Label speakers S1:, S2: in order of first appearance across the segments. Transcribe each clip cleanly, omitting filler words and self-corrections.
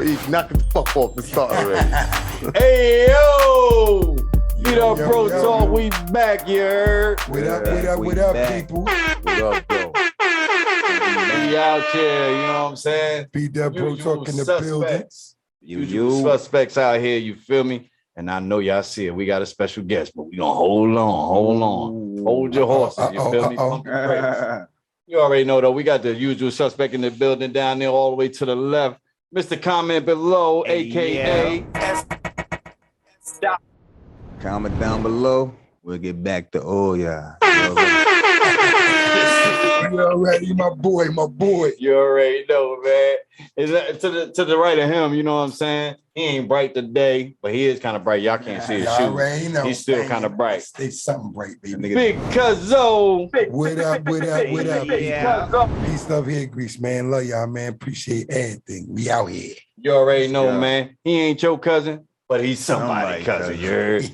S1: He's knocking the fuck off the start already.
S2: Hey, yo! Beat up Pro Talk, we back, you heard?
S3: What up, people?
S1: What up, though?
S2: We out here, you know what I'm saying?
S3: Beat up Pro Talk in the building.
S2: Usual suspects out here, you feel me? And I know y'all see it. We got a special guest, but we gonna hold on. Hold your horses, you feel me? Pump the brakes. You already know, though, we got the usual suspect in the building down there all the way to the left. Mr. Comment Below, a.k.a.
S4: Stop. Comment down below. We'll get back to y'all.
S3: You already, my boy.
S2: You already know, man. Is that to the right of him, you know what I'm saying? He ain't bright today, but he is kind of bright. Y'all can't see his shoes.
S3: Already know.
S2: He's still kind of bright.
S3: It's something bright, baby.
S2: Big Cuzzo.
S3: What up?
S2: Yeah.
S3: Peace, love here, Grease, man. Love y'all, man. Appreciate everything. We out here.
S2: You already know, man. He ain't your cousin, but he's somebody cousin. You heard?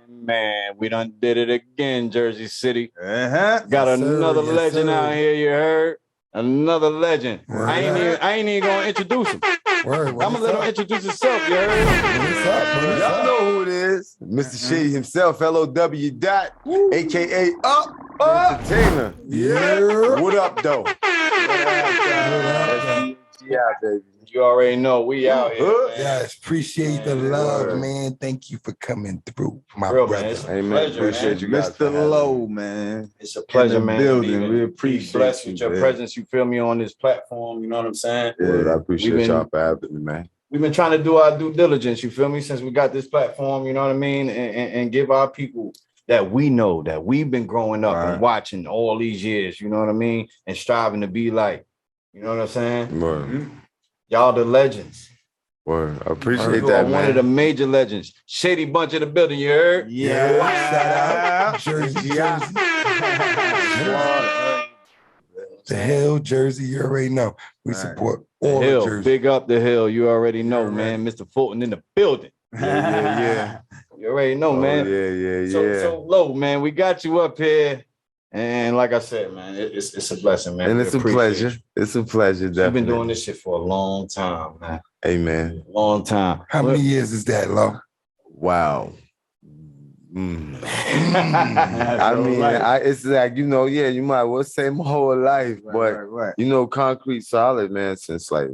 S2: Man, we done did it again, Jersey City. Got another legend out here, you heard? Another legend. I ain't even gonna introduce him. I'm gonna let him introduce himself, you heard?
S1: Y'all know who it is. Mr. Shady himself, LOW dot, a.k.a. Up Entertainer.
S3: Yeah.
S1: What up, though?
S2: Yeah, baby. You already know we out here.
S3: Yes, appreciate the love, man. Thank you for coming through, my
S2: Real,
S3: brother.
S2: Man, it's a
S1: Hey, man,
S2: pleasure,
S1: appreciate you guys.
S4: Mr. Low, man.
S2: It's a pleasure, man.
S4: Building. We appreciate
S2: blessed
S4: you,
S2: with your
S4: man.
S2: presence. You feel me on this platform. You know what I'm saying?
S1: Word, I appreciate
S2: We've been-
S1: y'all for having me, man.
S2: We've been trying to do our due diligence. You feel me? Since we got this platform, you know what I mean, and give our people that we know that we've been growing up and watching all these years. You know what I mean, and striving to be like. You know what I'm saying?
S1: Word.
S2: Y'all the legends.
S1: Word. I appreciate
S2: You
S1: that,
S2: are
S1: man.
S2: one of the major legends. Shady Bunch in the building, you heard?
S3: Yeah. Shout out. Jersey. The Hill, Jersey, you already know. We support all
S2: the Hill.
S3: Jersey.
S2: Big up the Hill. You already know, man. Mr. Fulton in the building.
S1: Yeah.
S2: You already know, man.
S1: Yeah.
S2: So low, man. We got you up here. And like I said, man, it's a blessing, man.
S1: And
S2: We
S1: it's a
S2: appreciate
S1: pleasure.
S2: you.
S1: It's a pleasure, definitely.
S2: You've been doing this shit for a long time, man.
S1: Hey, man.
S2: Long time.
S3: How many years is that, Lo?
S1: Wow. I mean, it's like, you know, you might well say my whole life, but, you know, Concrete Solid, man, since like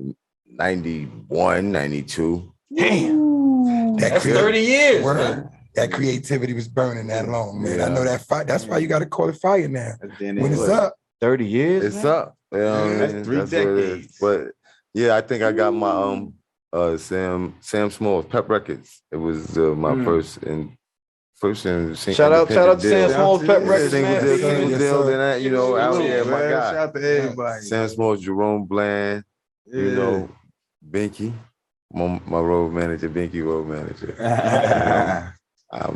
S1: 91, 92.
S2: Damn. That's 30 years, man.
S3: That creativity was burning that long, man. I know that fire. That's why you got to call it fire now. When it's up.
S2: 30 years?
S1: It's up. You know,
S4: that's 3 decades.
S1: But yeah, I think I got my Sam Small's Pep Records. It was my first
S2: shout out to Sam Small's Pep Records,
S1: single
S2: man.
S1: deal, then that, you know, out here, my guy.
S4: Shout out to everybody.
S1: Sam Small's, Jerome Bland, you know, Binky, my road manager, Binky road manager.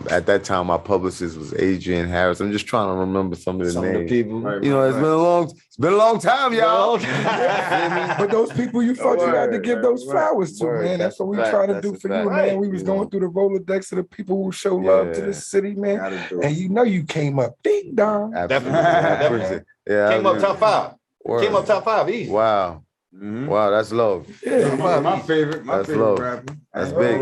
S1: At that time, my publicist was Adrian Harris. I'm just trying to remember some of the names.
S2: Of the people.
S1: You know, it's been a long time, y'all.
S3: But those people you fucked, you had to give those flowers to, man. That's what we trying to do for you, man. We was going through the Rolodex of the people who show love to the city, man. And you know you came up. Ding dong.
S2: Definitely.
S1: Yeah,
S2: Came up top 5.
S1: Word.
S2: Came up top 5 easy.
S1: Wow. Wow, that's love.
S3: Yeah,
S4: My favorite rapper.
S1: That's big.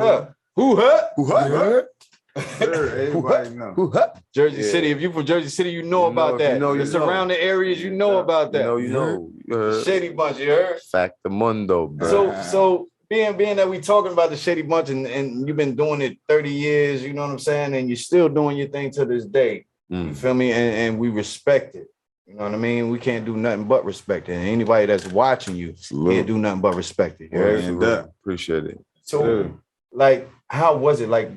S2: Who hurt?
S4: Everybody know.
S2: Jersey City. If you from Jersey City, you know about that. The surrounding areas, you know about that.
S1: You know.
S2: Shady Bunch, you heard?
S1: Factamundo, bro.
S2: So being that we talking about the Shady Bunch and you've been doing it 30 years, you know what I'm saying? And you're still doing your thing to this day. You feel me? And we respect it. You know what I mean? We can't do nothing but respect it. And anybody that's watching you can't do nothing but respect it.
S1: Appreciate it.
S2: So, like, how was it? Like,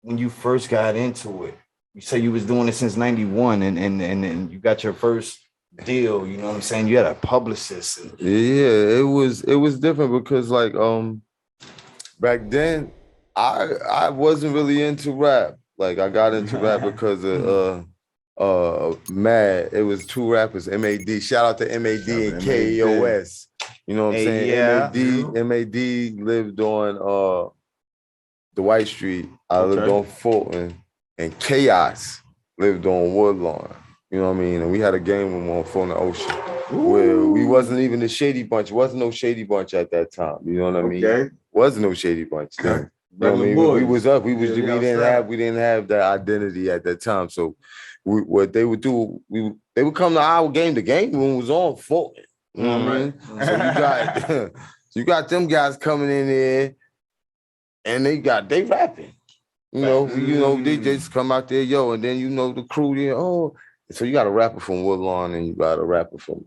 S2: when you first got into it, you say you was doing it since 91 and you got your first deal, you know what I'm saying? You had a publicist.
S1: Yeah, it was different because like Back then, I wasn't really into rap. Like I got into rap because of Mad. It was two rappers, MAD. Shout out to MAD and KOS. You know what I'm saying?
S4: Yeah.
S1: MAD lived on the White Street. I lived on Fulton, and Chaos lived on Woodlawn. You know what I mean? And we had a game room on Fulton Ocean. Where we wasn't even the Shady Bunch. Wasn't no Shady Bunch at that time. You know what I mean? Wasn't no Shady Bunch. You know what I mean? We was up. We didn't have that identity at that time. So what they would do, they would come to our game. The game room was on Fulton. You know what I mean? So you got them guys coming in there, and they rapping. You know, they just come out there, and then the crew there, so you got a rapper from Woodlawn and you got a rapper from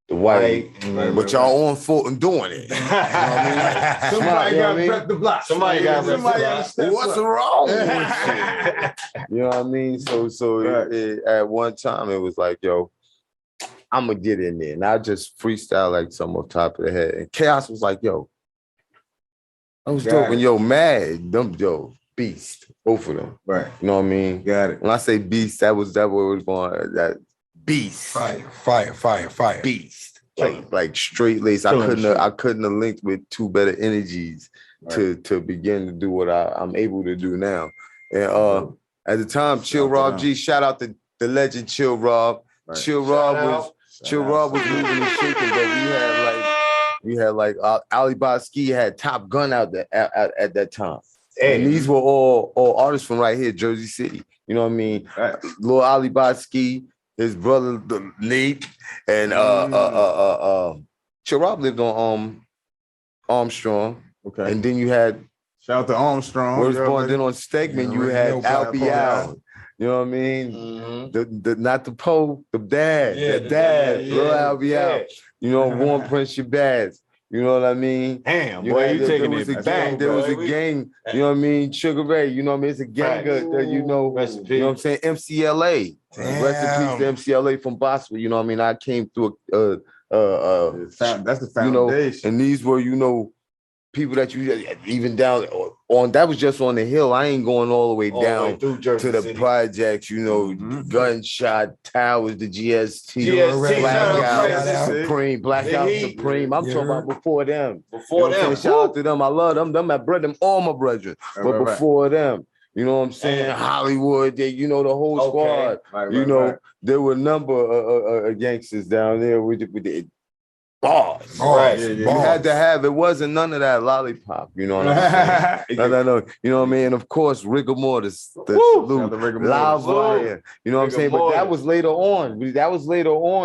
S1: the White, but y'all on Fulton doing it. You know what I mean?
S3: Somebody got to rep the block.
S2: Somebody got to
S1: What's wrong with shit? You know what I mean? So at one time it was like, I'm gonna get in there, and I just freestyle like something off top of the head. And Chaos was like, I was doing, Mad, them, beast, both of them.
S4: Right.
S1: You know what I mean?
S4: Got it.
S1: When I say beast, that was where it was going. That beast.
S3: Fire.
S1: Beast. Like straight lace. I couldn't have linked with two better energies to begin to do what I'm able to do now. And at the time, Chill Rob G, shout out to the legend Chill Rob. Right. Chill Rob was moving and shaking, but we had like Ali Ski had Top Gun out at that time. And these were all artists from right here, Jersey City. You know what I mean? Right. Lil Ali Ski, his brother Nate, and Chill Rob lived on Armstrong. Okay. And then you had
S4: shout out to Armstrong.
S1: Then on Stegman, you had Albie Al. You know what I mean? Mm-hmm. Not the Poe, the dad. Lil Albie Al. You know, Warren Prince Shabazz. You know what I mean?
S2: Damn, boy, you taking it back.
S1: There was a gang, you know what I mean? Sugar Ray, you know what I mean? It's a gang you know what I'm saying? MCLA.
S3: Damn.
S1: Rest in peace to MCLA from Boswell, you know what I mean? I came through
S4: that's the foundation.
S1: And these were, people that you even down on, that was just on the hill. I ain't going all the way down to the projects, Gunshot Towers, the GST. Blackout Supreme. I'm talking about before them. Shout out to them. I love them. Them my brethren, all my brethren. But before them, you know what I'm saying? Hollywood, the whole squad. There were a number of gangsters down there with the bars. You had to have it. Wasn't none of that lollipop. You know what I'm saying? No. You know what I mean? And of course, rigor mortis, the live wire. You know what I'm saying? But that was later on.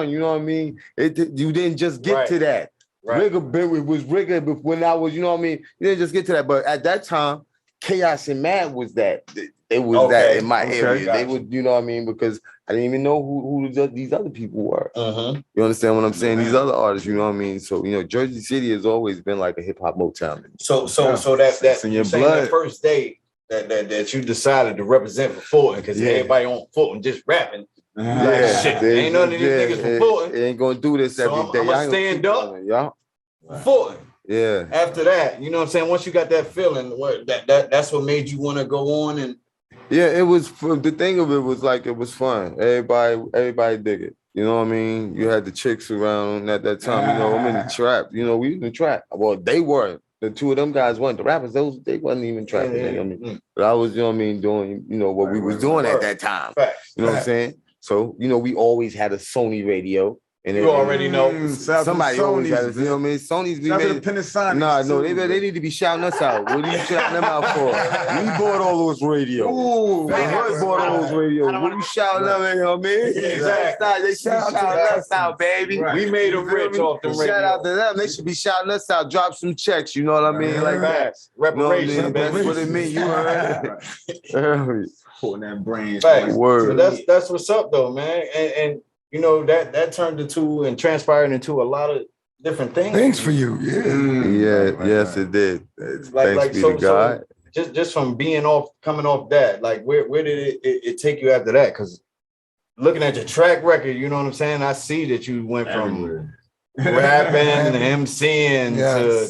S1: You know what I mean? You didn't just get to that. Right. It was rigor when I was. You know what I mean? You didn't just get to that. But at that time, Chaos and Mad was that. It was that in my area. They would, you know what I mean? Because I didn't even know who these other people were. You understand what I'm saying? These other artists, you know what I mean? So, Jersey City has always been like a hip hop Motown.
S2: So that in your blood. That first day that you decided to represent for Fulton, because everybody on Fulton just rapping. Shit, ain't none of these niggas from Fulton.
S1: They ain't gonna do this every day.
S2: I'm gonna stand up. Fulton.
S1: Yeah.
S2: After that, you know what I'm saying? Once you got that feeling, that's what made you want to go on and.
S1: Yeah, it was. The thing of it was like it was fun. Everybody dig it. You know what I mean? You had the chicks around at that time. I'm in the trap. We was in the trap. Well, they weren't. The two of them guys weren't the rappers. They wasn't even trapping. You know what I mean? But I was, doing what we was doing at that time. You know what I'm saying? So we always had a Sony radio. And
S2: you already know
S1: somebody always got to, you know what I mean? Sony's we made they need to be shouting us out. What are you shouting them out for? We bought all those radios. We bought all those radios. What are you shouting them, you know what I mean?
S2: Exactly.
S1: They should be shouting us out, baby.
S2: Right. We made them rich off the radio.
S1: Shout out to them. They should be shouting us out. Drop some checks, you know what I mean? Like that.
S2: Reparation.
S1: That's what it means. You heard?
S4: Putting that brain.
S1: Word.
S2: So that's what's up though, man. And that turned into and transpired into a lot of different things
S3: for you.
S1: Yes, it did. Thanks be to God.
S2: So just from coming off that, like where did it take you after that? Because looking at your track record, you know what I'm saying? I see that you went from rapping, MCing,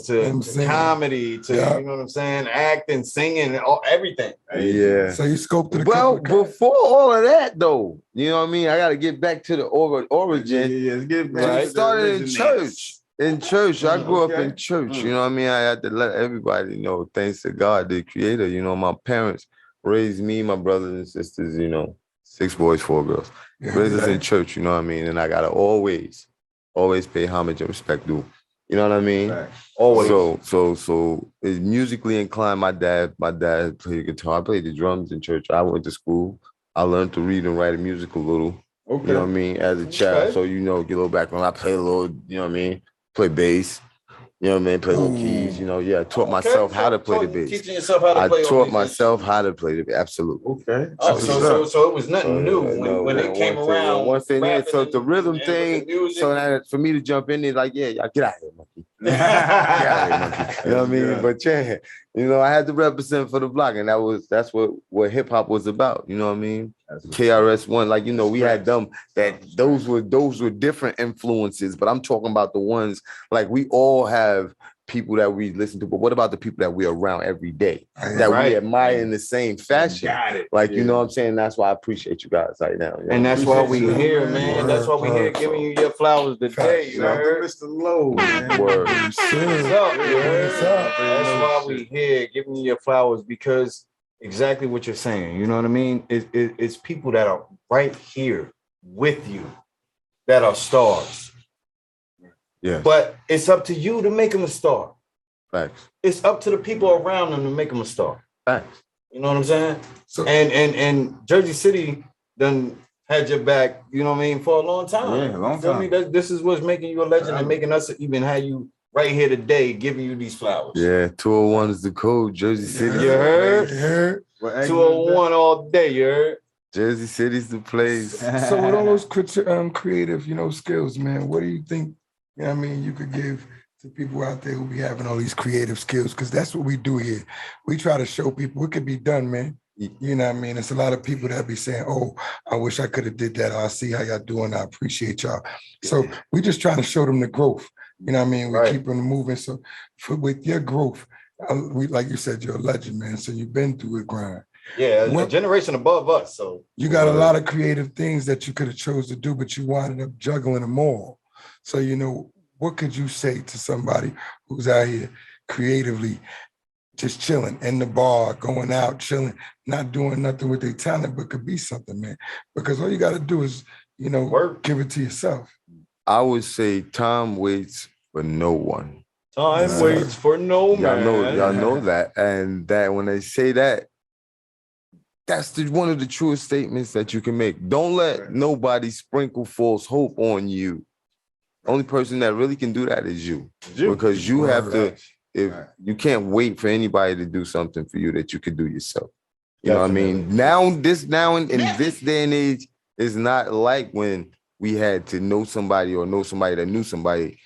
S2: to
S3: MCing.
S2: comedy, to you know what I'm saying, acting, singing, everything.
S1: Yeah.
S3: So you scoped it.
S1: Well, before all of that, though, you know what I mean. I got to get back to the origin.
S4: Let's get back.
S1: Right.
S4: To
S1: Started in church. In church, I grew up
S4: Okay.
S1: in church. You know what I mean. I had to let everybody know. Thanks to God, the Creator. You know, my parents raised me, my brothers and sisters. You know, 6 boys, 4 girls. Raised us in church. You know what I mean. And I gotta always pay homage and respect due. You know what I mean?
S4: Right.
S1: Always. So it's musically inclined. My dad played guitar. I played the drums in church. I went to school. I learned to read and write a music a little.
S4: Okay.
S1: You know what I mean? As a child. So, you know, get a little background. I play a little, you know what I mean? Play bass. You know what I mean? Play little keys. You know, I taught myself how to play the bass.
S2: Teaching yourself how to play.
S1: I taught myself how to play the bass. Absolutely.
S4: Okay.
S2: Oh, so it was nothing new when it came around.
S1: Once they did, so the rhythm thing, so that for me to jump in there, like, yeah, y'all get out of here, monkey. Get out of here, monkey. You know what I mean?
S4: Yeah.
S1: But yeah, you know, I had to represent for the block, and that's what hip hop was about. You know what I mean? KRS-One, like, you know, we had them that those were different influences, but I'm talking about the ones like we all have people that we listen to, but what about the people that we're around every day that we admire in the same fashion? Like, you know what I'm saying? That's why I appreciate you guys right now.
S2: And that's why we here, man. That's why we here giving you your flowers today. You heard?
S4: Mr. Lowe, man.
S1: Word.
S2: What's up? You heard? That's why we here giving you your flowers, because exactly what you're saying. You know what I mean? It's people that are right here with you that are stars.
S1: Yeah.
S2: But it's up to you to make them a star.
S1: Facts.
S2: It's up to the people around them to make them a star.
S1: Facts.
S2: You know what I'm saying?
S3: So,
S2: and Jersey City done had your back, you know what I mean, for a long time.
S4: Yeah, a long
S2: Feel
S4: time.
S2: me? This is what's making you a legend and making us even have you right here today, giving you these flowers.
S1: Yeah, 201 is the code. Jersey City.
S2: You heard?
S3: You heard?
S2: 201 all day, you heard?
S1: Jersey City's the place.
S3: So with all those creative, you know, skills, man, what do you think, you know what I mean, you could give to people out there who be having all these creative skills? Because that's what we do here. We try to show people it could be done, man. You know what I mean? It's a lot of people that be saying, oh, I wish I could have did that. Or I see how y'all doing. I appreciate y'all. So we just trying to show them the growth. You know what I mean? We keep them moving. So with your growth, we, like you said, you're a legend, man. So you've been through a grind.
S2: Yeah, a generation above us. So
S3: you got a lot of creative things that you could have chose to do, but you wound up juggling them all. So, you know, what could you say to somebody who's out here creatively just chilling in the bar, going out, chilling, not doing nothing with their talent, but could be something, man? Because all you got to do is, you know, give it to yourself.
S1: I would say time waits for no one.
S2: Time waits for no man.
S1: Y'all know that. And that when they say that, that's one of the truest statements that you can make. Don't let nobody sprinkle false hope on you. Only person that really can do that is you. Because you have to, you can't wait for anybody to do something for you that you could do yourself. You know what I mean? Now in this day and age, is not like when we had to know somebody or know somebody that knew somebody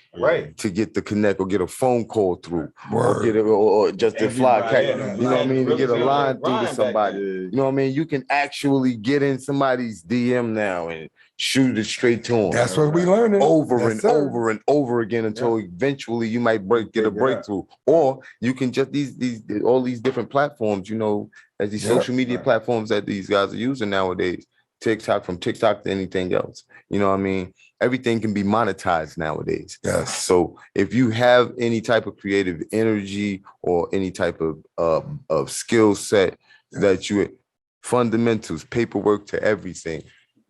S1: to get the connect or get a phone call through or get it or just to fly cat. You know what I mean? To get a line through to somebody. You know what I mean? You can actually get in somebody's DM now and shoot it straight to them.
S3: That's what we learning
S1: over and over and over again until eventually you might get a breakthrough. Or you can just all these different platforms, you know, as these social media platforms that these guys are using nowadays. From TikTok to anything else. You know what I mean? Everything can be monetized nowadays.
S3: Yes.
S1: So if you have any type of creative energy or any type of skill set that fundamentals, paperwork to everything.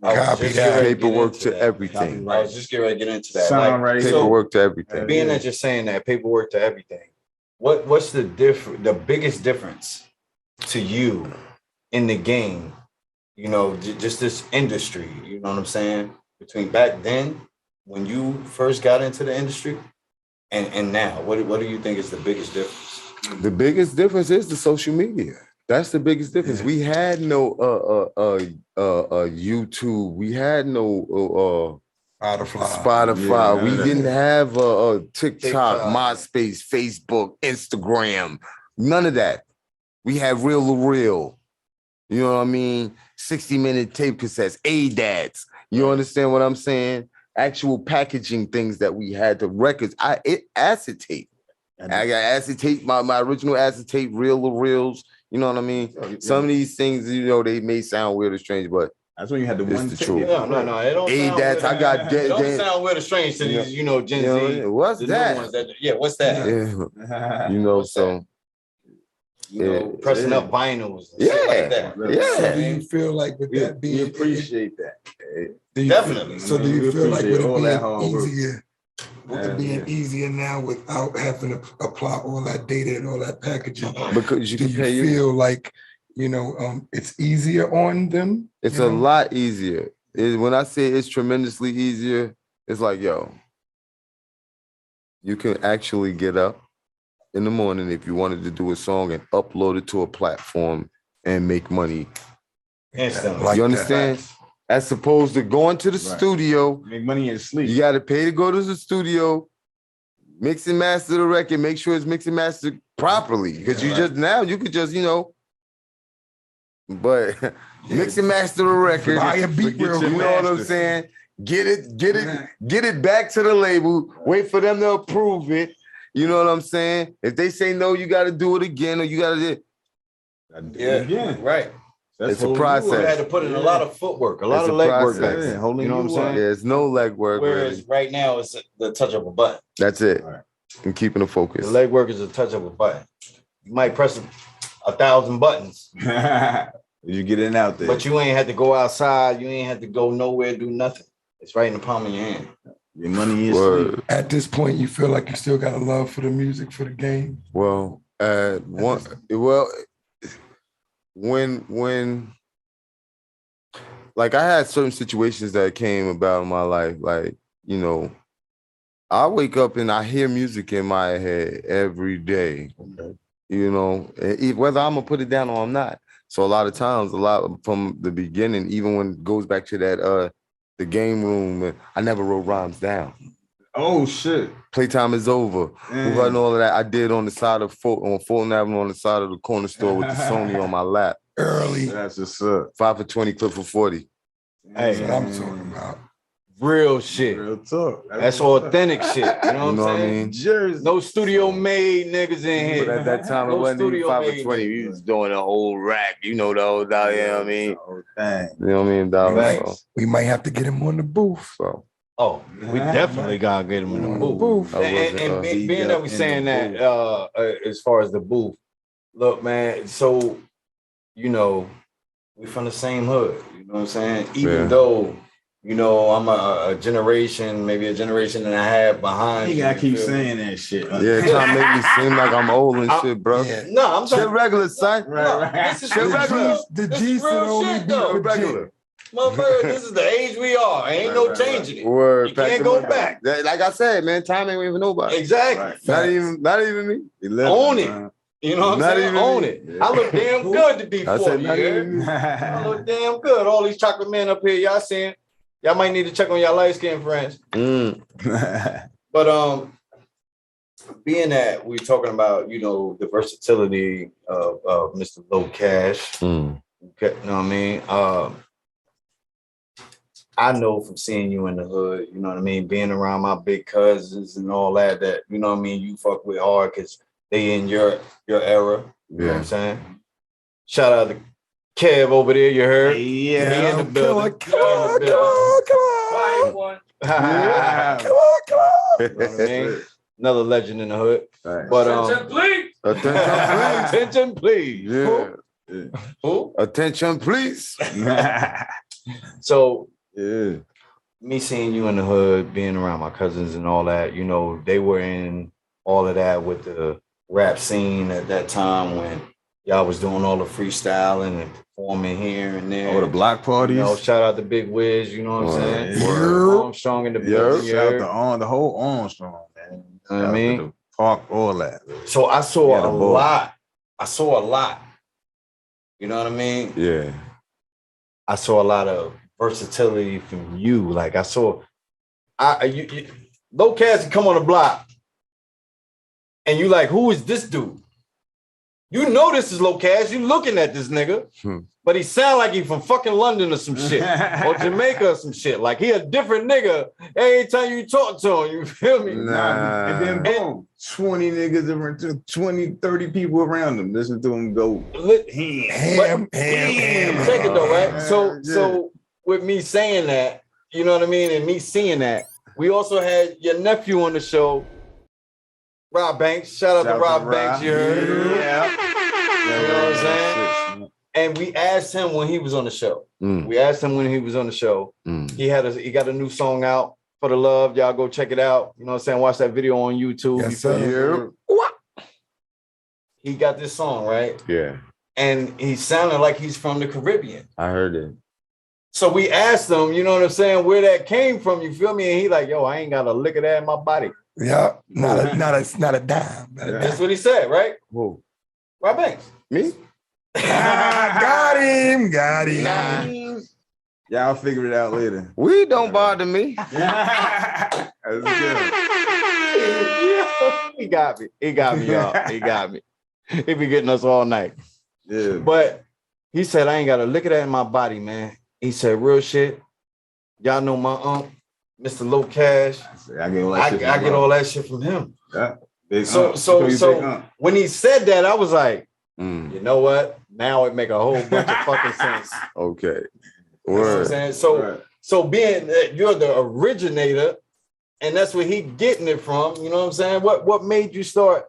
S1: Paperwork to everything.
S2: I was just getting ready to get into that.
S1: Paperwork to everything.
S2: Being that you're saying that, paperwork to everything. What's the biggest difference to you in the game? You know, just this industry, you know what I'm saying? Between back then, when you first got into the industry, and now, what do you think is the biggest difference? The biggest difference is the social media. That's the biggest difference. We had no YouTube. We had no Spotify. Yeah. We didn't have TikTok, MySpace, Facebook, Instagram. None of that. We had reel to reel. You know what I mean? 60-minute tape cassettes, ADATs. You understand what I'm saying?
S1: actual packaging things that we had. The records, acetate. I got acetate, my original acetate reel of reels. You know what I mean? Some of these things, they may sound weird or strange, but
S4: that's when you had the
S1: it's
S4: one
S1: the truth.
S2: No, it don't sound weird.
S1: I got
S2: It don't sound weird or strange to these, Gen Z.
S1: What's that?
S2: What's that?
S1: Yeah. So.
S2: Pressing up vinyls.
S1: Like
S2: that.
S3: So do you feel like with that being,
S4: we appreciate that?
S2: Definitely.
S3: So do you feel like with
S4: it
S3: being easier now without having to apply all that data and all that packaging?
S1: Because
S3: do you feel like it's easier on them?
S1: It's a lot easier. When I say it's tremendously easier, it's like, you can actually get up in the morning if you wanted to do a song and upload it to a platform and make money instantly. You understand? As opposed to going to the studio,
S4: make money in sleep.
S1: You got to pay to go to the studio, mix and master the record, make sure it's mixed and mastered properly. Because you could just, but mix and master the record.
S3: Buy a beat,
S1: you know what I'm saying? Get it back to the label. Wait for them to approve it. You know what I'm saying? If they say no, you got to do it again, or you got to do
S2: it again. Right.
S1: It's a process.
S2: You had to put in a lot of footwork, a lot of legwork.
S1: You know what I'm saying? There's no legwork.
S2: Whereas right now, it's the touch of a button.
S1: That's it. Right. And keeping the focus.
S2: The legwork is a touch of a button. You might press 1,000 buttons.
S4: You get it out there.
S2: But you ain't had to go outside. You ain't had to go nowhere, do nothing. It's right in the palm of your hand.
S4: Your money is sleep.
S3: At this point, you feel like you still got a love for the music, for the game?
S1: Well, when like I had certain situations that came about in my life, like, I wake up and I hear music in my head every day, whether I'm gonna put it down or I'm not. So a lot of times, from the beginning, even when it goes back to that, the game room, I never wrote rhymes down.
S4: Oh shit!
S1: Playtime is over. And all of that I did on the side of Fulton Avenue, on the side of the corner store with the Sony on my lap.
S3: Early.
S4: That's just up.
S1: 5 for 20, clip for 40.
S2: Hey,
S3: that's what I'm talking about.
S2: Real shit.
S4: Real talk.
S2: That's authentic shit. You know what I'm saying?
S1: I mean?
S2: Jersey. No studio made niggas in here.
S1: But at that time, it wasn't even 5 for 20. We was doing the whole rack. You know the whole dollar, you know what I mean? You know what I mean? Dollar.
S3: We might have to get him on the booth.
S1: So.
S2: Oh, we definitely gotta get him in the booth. And being that we saying that as far as the booth, look, man, so we from the same hood, you know what I'm saying? Even though, I'm a generation, maybe a generation and a half behind.
S4: You gotta keep saying that shit.
S1: Yeah, trying to make me seem like I'm old and shit, bro.
S2: Yeah. No, I'm
S1: shit regular, son.
S2: Right. This is
S1: shit regular.
S3: The G real shit, though.
S1: Regular.
S2: Motherfucker, this is the age we are. Ain't no changing it.
S1: Word.
S2: You can't go back.
S1: Like I said, man, time ain't even nobody.
S2: Exactly.
S1: Not even me.
S2: Own it. You know what I'm saying? Own it. Yeah. I look damn good to be 40 years. I look damn good. All these chocolate men up here, y'all seeing. Y'all might need to check on y'all light-skinned friends. But being that we're talking about, the versatility of Mr. Low Cash, you know what I mean? I know from seeing you in the hood, you know what I mean, being around my big cousins and all that, you know what I mean, you fuck with hard because they in your era. You know what I'm saying? Shout out to Kev over there, you heard?
S3: Yeah.
S2: In the building.
S3: Come on.
S2: You know what I mean? Another legend in the hood.
S1: Right.
S2: But
S1: attention, please.
S2: Attention, please.
S1: Yeah.
S2: Who?
S1: Attention, please.
S2: So me seeing you in the hood, being around my cousins and all that, they were in all of that with the rap scene at that time when y'all was doing all the freestyling and performing here and there.
S4: Oh, the block parties.
S2: Shout out to Big Wiz, you know what I'm saying? Armstrong in the building.
S4: Shout out to the whole Armstrong, man.
S2: You know what I mean?
S4: The park, all that.
S2: So I saw a lot. You know what I mean?
S1: Yeah.
S2: I saw a lot of versatility from you. Like I saw, Low Cash come on the block, and you like, who is this dude? You know this is low cash. You looking at this nigga, but he sound like he from fucking London or some shit, or Jamaica or some shit. Like he a different nigga every time you talk to him. You feel me?
S4: Nah. And then boom, 20 niggas around, 20, 30 people around him. Listen to him go.
S3: Ham.
S2: Take it though, right? So with me saying that, you know what I mean, and me seeing that, we also had your nephew on the show. Rob Banks, shout out to Rob Banks. You heard? Yeah. You know what I'm saying? And we asked him when he was on the show. We asked him when he was on the show. He got a new song out for the love. Y'all go check it out. You know what I'm saying? Watch that video on YouTube.
S3: Yes, sir.
S2: What? He got this song, right?
S1: Yeah.
S2: And he sounded like he's from the Caribbean.
S1: I heard it.
S2: So we asked him, you know what I'm saying, where that came from. You feel me? And he like, yo, I ain't got a lick of that in my body.
S3: Yeah, not a dime.
S2: That's what he said, right?
S1: Who?
S2: Rob Banks.
S1: Me?
S3: Got him.
S4: Y'all figure it out later.
S1: We don't bother me.
S4: That's good.
S2: He got me. He got me, y'all. He got me. He be getting us all night.
S4: Yeah.
S2: But he said, I ain't got a lick of that in my body, man. He said, real shit. Y'all know my uncle, Mr. Low Cash.
S4: I get
S2: all that shit from him.
S4: Yeah.
S2: So when he said that, I was like, you know what? Now it make a whole bunch of fucking sense.
S1: Okay.
S2: You know what I'm saying? So being that you're the originator, and that's where he getting it from, you know what I'm saying? What made you start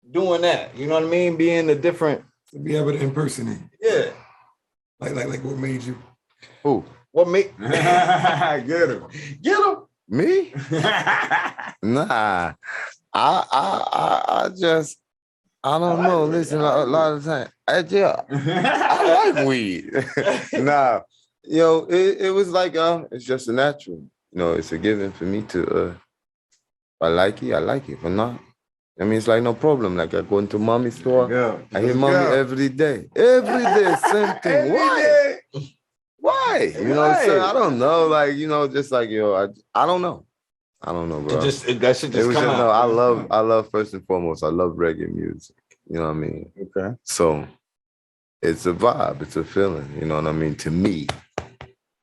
S2: doing that? You know what I mean? Being the different.
S3: To be able to impersonate.
S2: Yeah.
S3: Like what made you?
S1: Who?
S2: What made
S4: Get him.
S1: Me? Nah. I just I don't know. Listen, a lot of time. I like weed. Nah. Yo, it was like it's just a natural. You know, it's a given for me to if I like it, I like it. If not, I mean, it's like no problem. Like I go into mommy's store, I hear mommy every day. Every day, same thing. Why? Why? You know what I'm saying? I don't know. Like, you know, just like, yo, I don't know. I don't know, bro.
S2: That shit just come out.
S1: No, I love first and foremost, I love reggae music. You know what I mean?
S4: Okay.
S1: So it's a vibe, it's a feeling, you know what I mean? To me.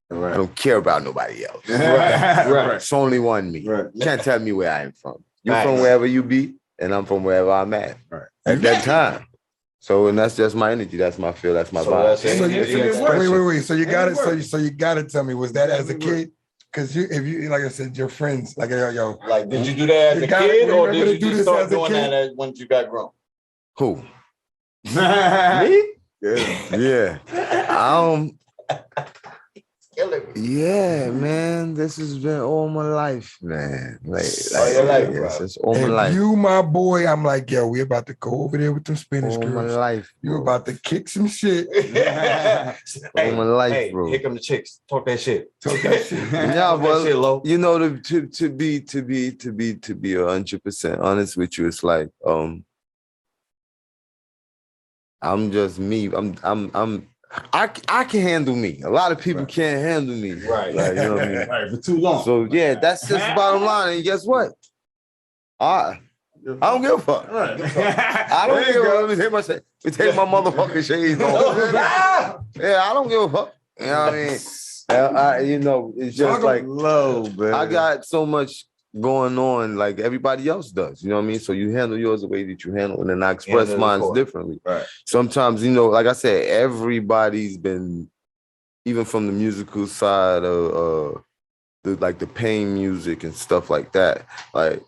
S1: Right. I don't care about nobody else. Right. It's only one me. Right. You can't tell me where I am from. You're from wherever you be, and I'm from wherever I'm at. Right. At that time. So, and that's just my energy. That's my feel. That's my vibe.
S3: Wait. So you got it. So you got to tell me, was that as a kid? Because if you, like I said, your friends, like yo.
S2: Like, did you do that as a kid, or did you just start doing that once you got grown?
S1: Who?
S2: Me?
S1: Yeah. Yeah, man. This has been all my life, man. It's all my life.
S3: You, my boy, I'm like, yo, we about to go over there with them Spanish girls.
S1: All my life.
S3: You about to kick some shit.
S1: All my life, bro.
S2: Here come the chicks. Talk that shit.
S1: Yeah, well, you know, to be 100% honest with you, it's like I'm just me. I can handle me. A lot of people can't handle me.
S2: Right.
S1: Like, you know what I mean?
S4: Right, for too long.
S1: So yeah, that's just the bottom line. And guess what? I don't give a fuck. Right. I don't give a fuck. Let me take my motherfucking shades off. Yeah, I don't give a fuck. You know what I mean? You know, it's just like
S4: low, man.
S1: I got so much going on like everybody else does, you know what I mean? So you handle yours the way that you handle it, and then I express mine differently. Right. Sometimes, you know, like I said, everybody's been, even from the musical side of the pain music and stuff like that. Like,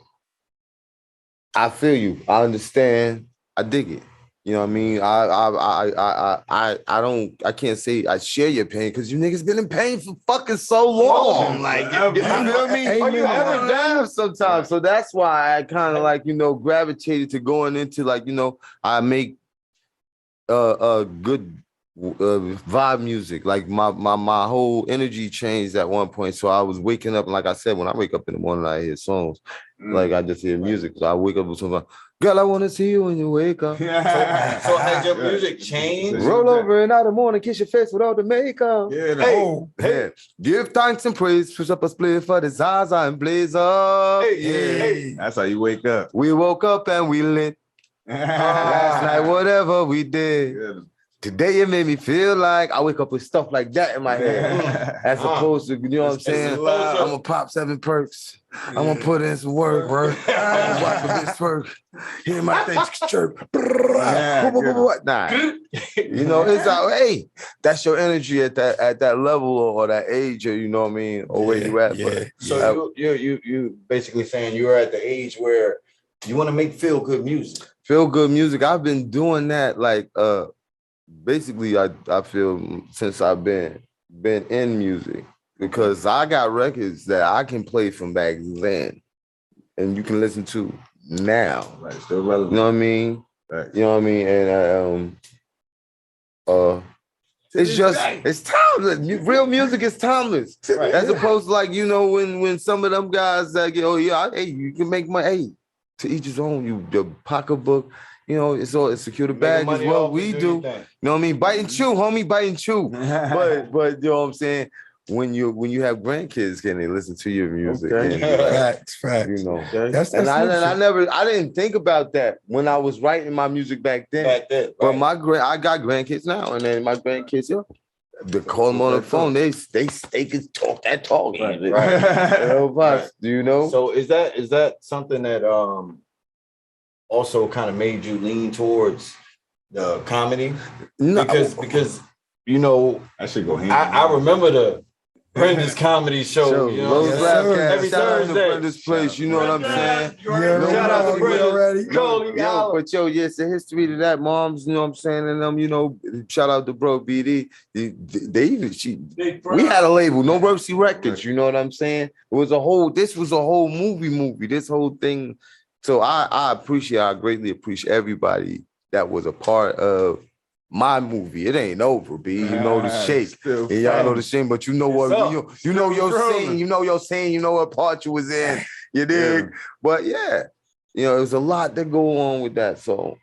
S1: I feel you. I understand. I dig it. You know what I mean? I can't say I share your pain because you niggas been in pain for fucking so long. Like, you know what I mean? You ever down sometimes. So that's why I kind of like, you know, gravitated to going into like, you know, I make good vibe music. Like my whole energy changed at one point. So I was waking up, and like I said, when I wake up in the morning, I hear songs. Like I just hear music. So I wake up with something. Girl, I want to see you when you wake up.
S2: So has your music changed?
S1: Roll over and out of the morning, kiss your face with all the makeup.
S2: Hey.
S1: Give thanks and praise. Push up a split for the Zaza and blaze up.
S4: That's how you wake up.
S1: We woke up and we lit. Last night, whatever we did. Today it made me feel like I wake up with stuff like that in my head. As opposed to, you know what I'm saying? I'm gonna pop 7 perks. I'm gonna put in some work, bro. I'm gonna watch a bitch twerk. Hear my things chirp. Nah. You know, it's like, hey, that's your energy at that level or that age, or you know what I mean, or where you at. But
S2: so you basically saying you're at the age where you want to make feel good music.
S1: Feel good music. I've been doing that like basically I feel since I've been in music, because I got records that I can play from back then and you can listen to now.
S4: Right, still relevant.
S1: You know what I mean? Right. You know what I mean? And it's just it's timeless. Real music is timeless. Right. As opposed to like, you know, when some of them guys that get, oh yeah, hey, you can make money. Hey, to each his own. You the pocketbook. You know, it's secure the bag is what we do. You know what I mean? Bite and chew, homie, bite and chew. but you know what I'm saying? When you have grandkids, can they listen to your music?
S3: Okay. Facts. You
S1: know, I didn't think about that when I was writing my music back then. Right. But I got grandkids now, and then my grandkids, they call them on the phone. They can talk that talk. Right. Right. You know.
S2: So is that something that also kind of made you lean towards the comedy? No. Because you know,
S4: I should go hand.
S2: I remember the Brenda's comedy show. You know, every Thursday.
S1: Brenda's place. You know what I'm saying?
S2: Shout out to Brenda.
S1: But it's a history to that. Moms, you know what I'm saying? And them, you know, shout out to bro BD. We had a label, No Mercy Records. You know what I'm saying? This was a whole movie. This whole thing. So I greatly appreciate everybody that was a part of my movie. It ain't over, B. You know the shape. And y'all know the shame, but you know what you know your scene, you know what part you was in. You dig? Yeah. But yeah, you know, there's a lot that go on with that. So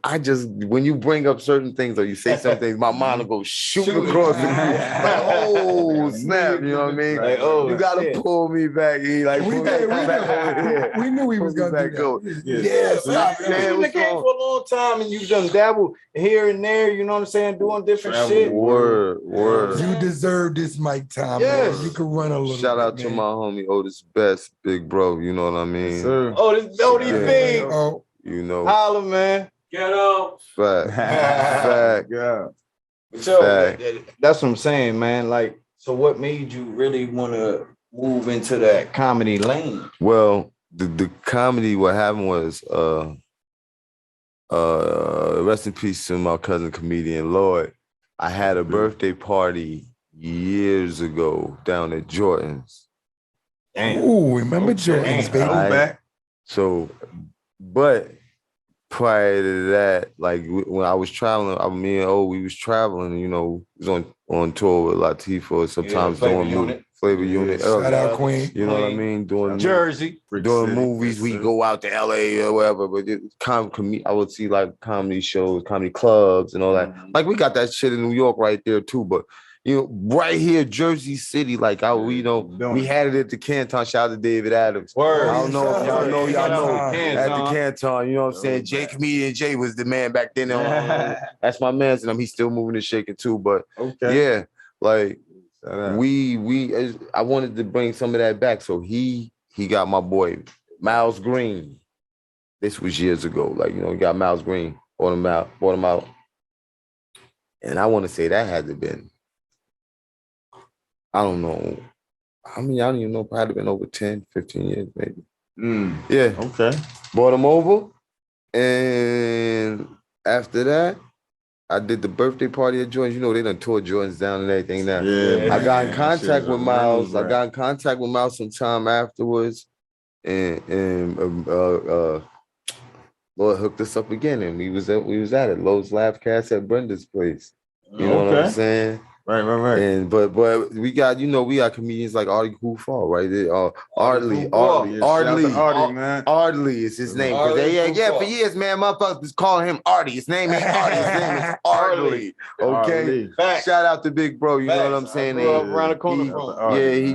S1: when you bring up certain things or you say some things, my mind will go shooting across the like, oh snap, you know what I mean? Like, oh, you gotta pull me back. Like,
S3: we knew he was gonna do that.
S2: Yes, you've been in the game for a long time and you've done dabble here and there, you know what I'm saying, doing different shit.
S1: Word.
S3: You deserve this mic time, man. You can run a little
S1: Shout out to my homie Otis Best, big bro, you know what I mean?
S2: Sir. Otis big.
S1: You know.
S2: Holla, man.
S5: Get up.
S1: Fact.
S2: Yeah. So that's what I'm saying, man. Like, so what made you really want to move into that comedy lane?
S1: Well, the comedy, what happened was, rest in peace to my cousin comedian Lloyd. I had a birthday party years ago down at Jordan's.
S2: Damn.
S3: Ooh, remember Jordan's, baby.
S1: So, but prior to that, like when I was traveling, me and O, we was traveling, you know, we was on tour with Latifah, sometimes doing Flavor Unit.
S3: Shout out Queen.
S1: You know what I mean? Doing
S2: Jersey.
S1: Doing movies, we go out to LA or whatever, but I would see like comedy shows, comedy clubs and all that. Like we got that shit in New York right there too, but you know, right here, Jersey City, like we had it at the Canton. Shout out to David Adams.
S2: Word.
S1: I don't know if y'all know at the Canton. You know what I'm saying? Jay Comedian Jay was the man back then. That's my man, and he's still moving and shaking too. But yeah, like I wanted to bring some of that back. So he got my boy Miles Green. This was years ago. Like, you know, he got Miles Green, bought him out. And I want to say that had to been, I don't know. I mean, I don't even know. Probably been over 10, 15 years, maybe. Yeah.
S4: Okay.
S1: Brought him over. And after that, I did the birthday party at Jordan's. You know, they done tore Jordan's down and everything now.
S4: Yeah.
S1: I got in contact with Miles. I got in contact with Miles sometime afterwards. And Lord hooked us up again. And we was at it. Lowe's Laugh Cast at Brenda's place. You know what I'm saying?
S4: Right.
S1: And but we got comedians like Artie Kufal right there. Ardley, man. Ardley is his name. For years, man, motherfuckers was calling him Artie. His name ain't Artie. His name is Ardley. Okay. Shout out to Big Bro. You know what I'm saying?
S2: Around the corner from
S1: he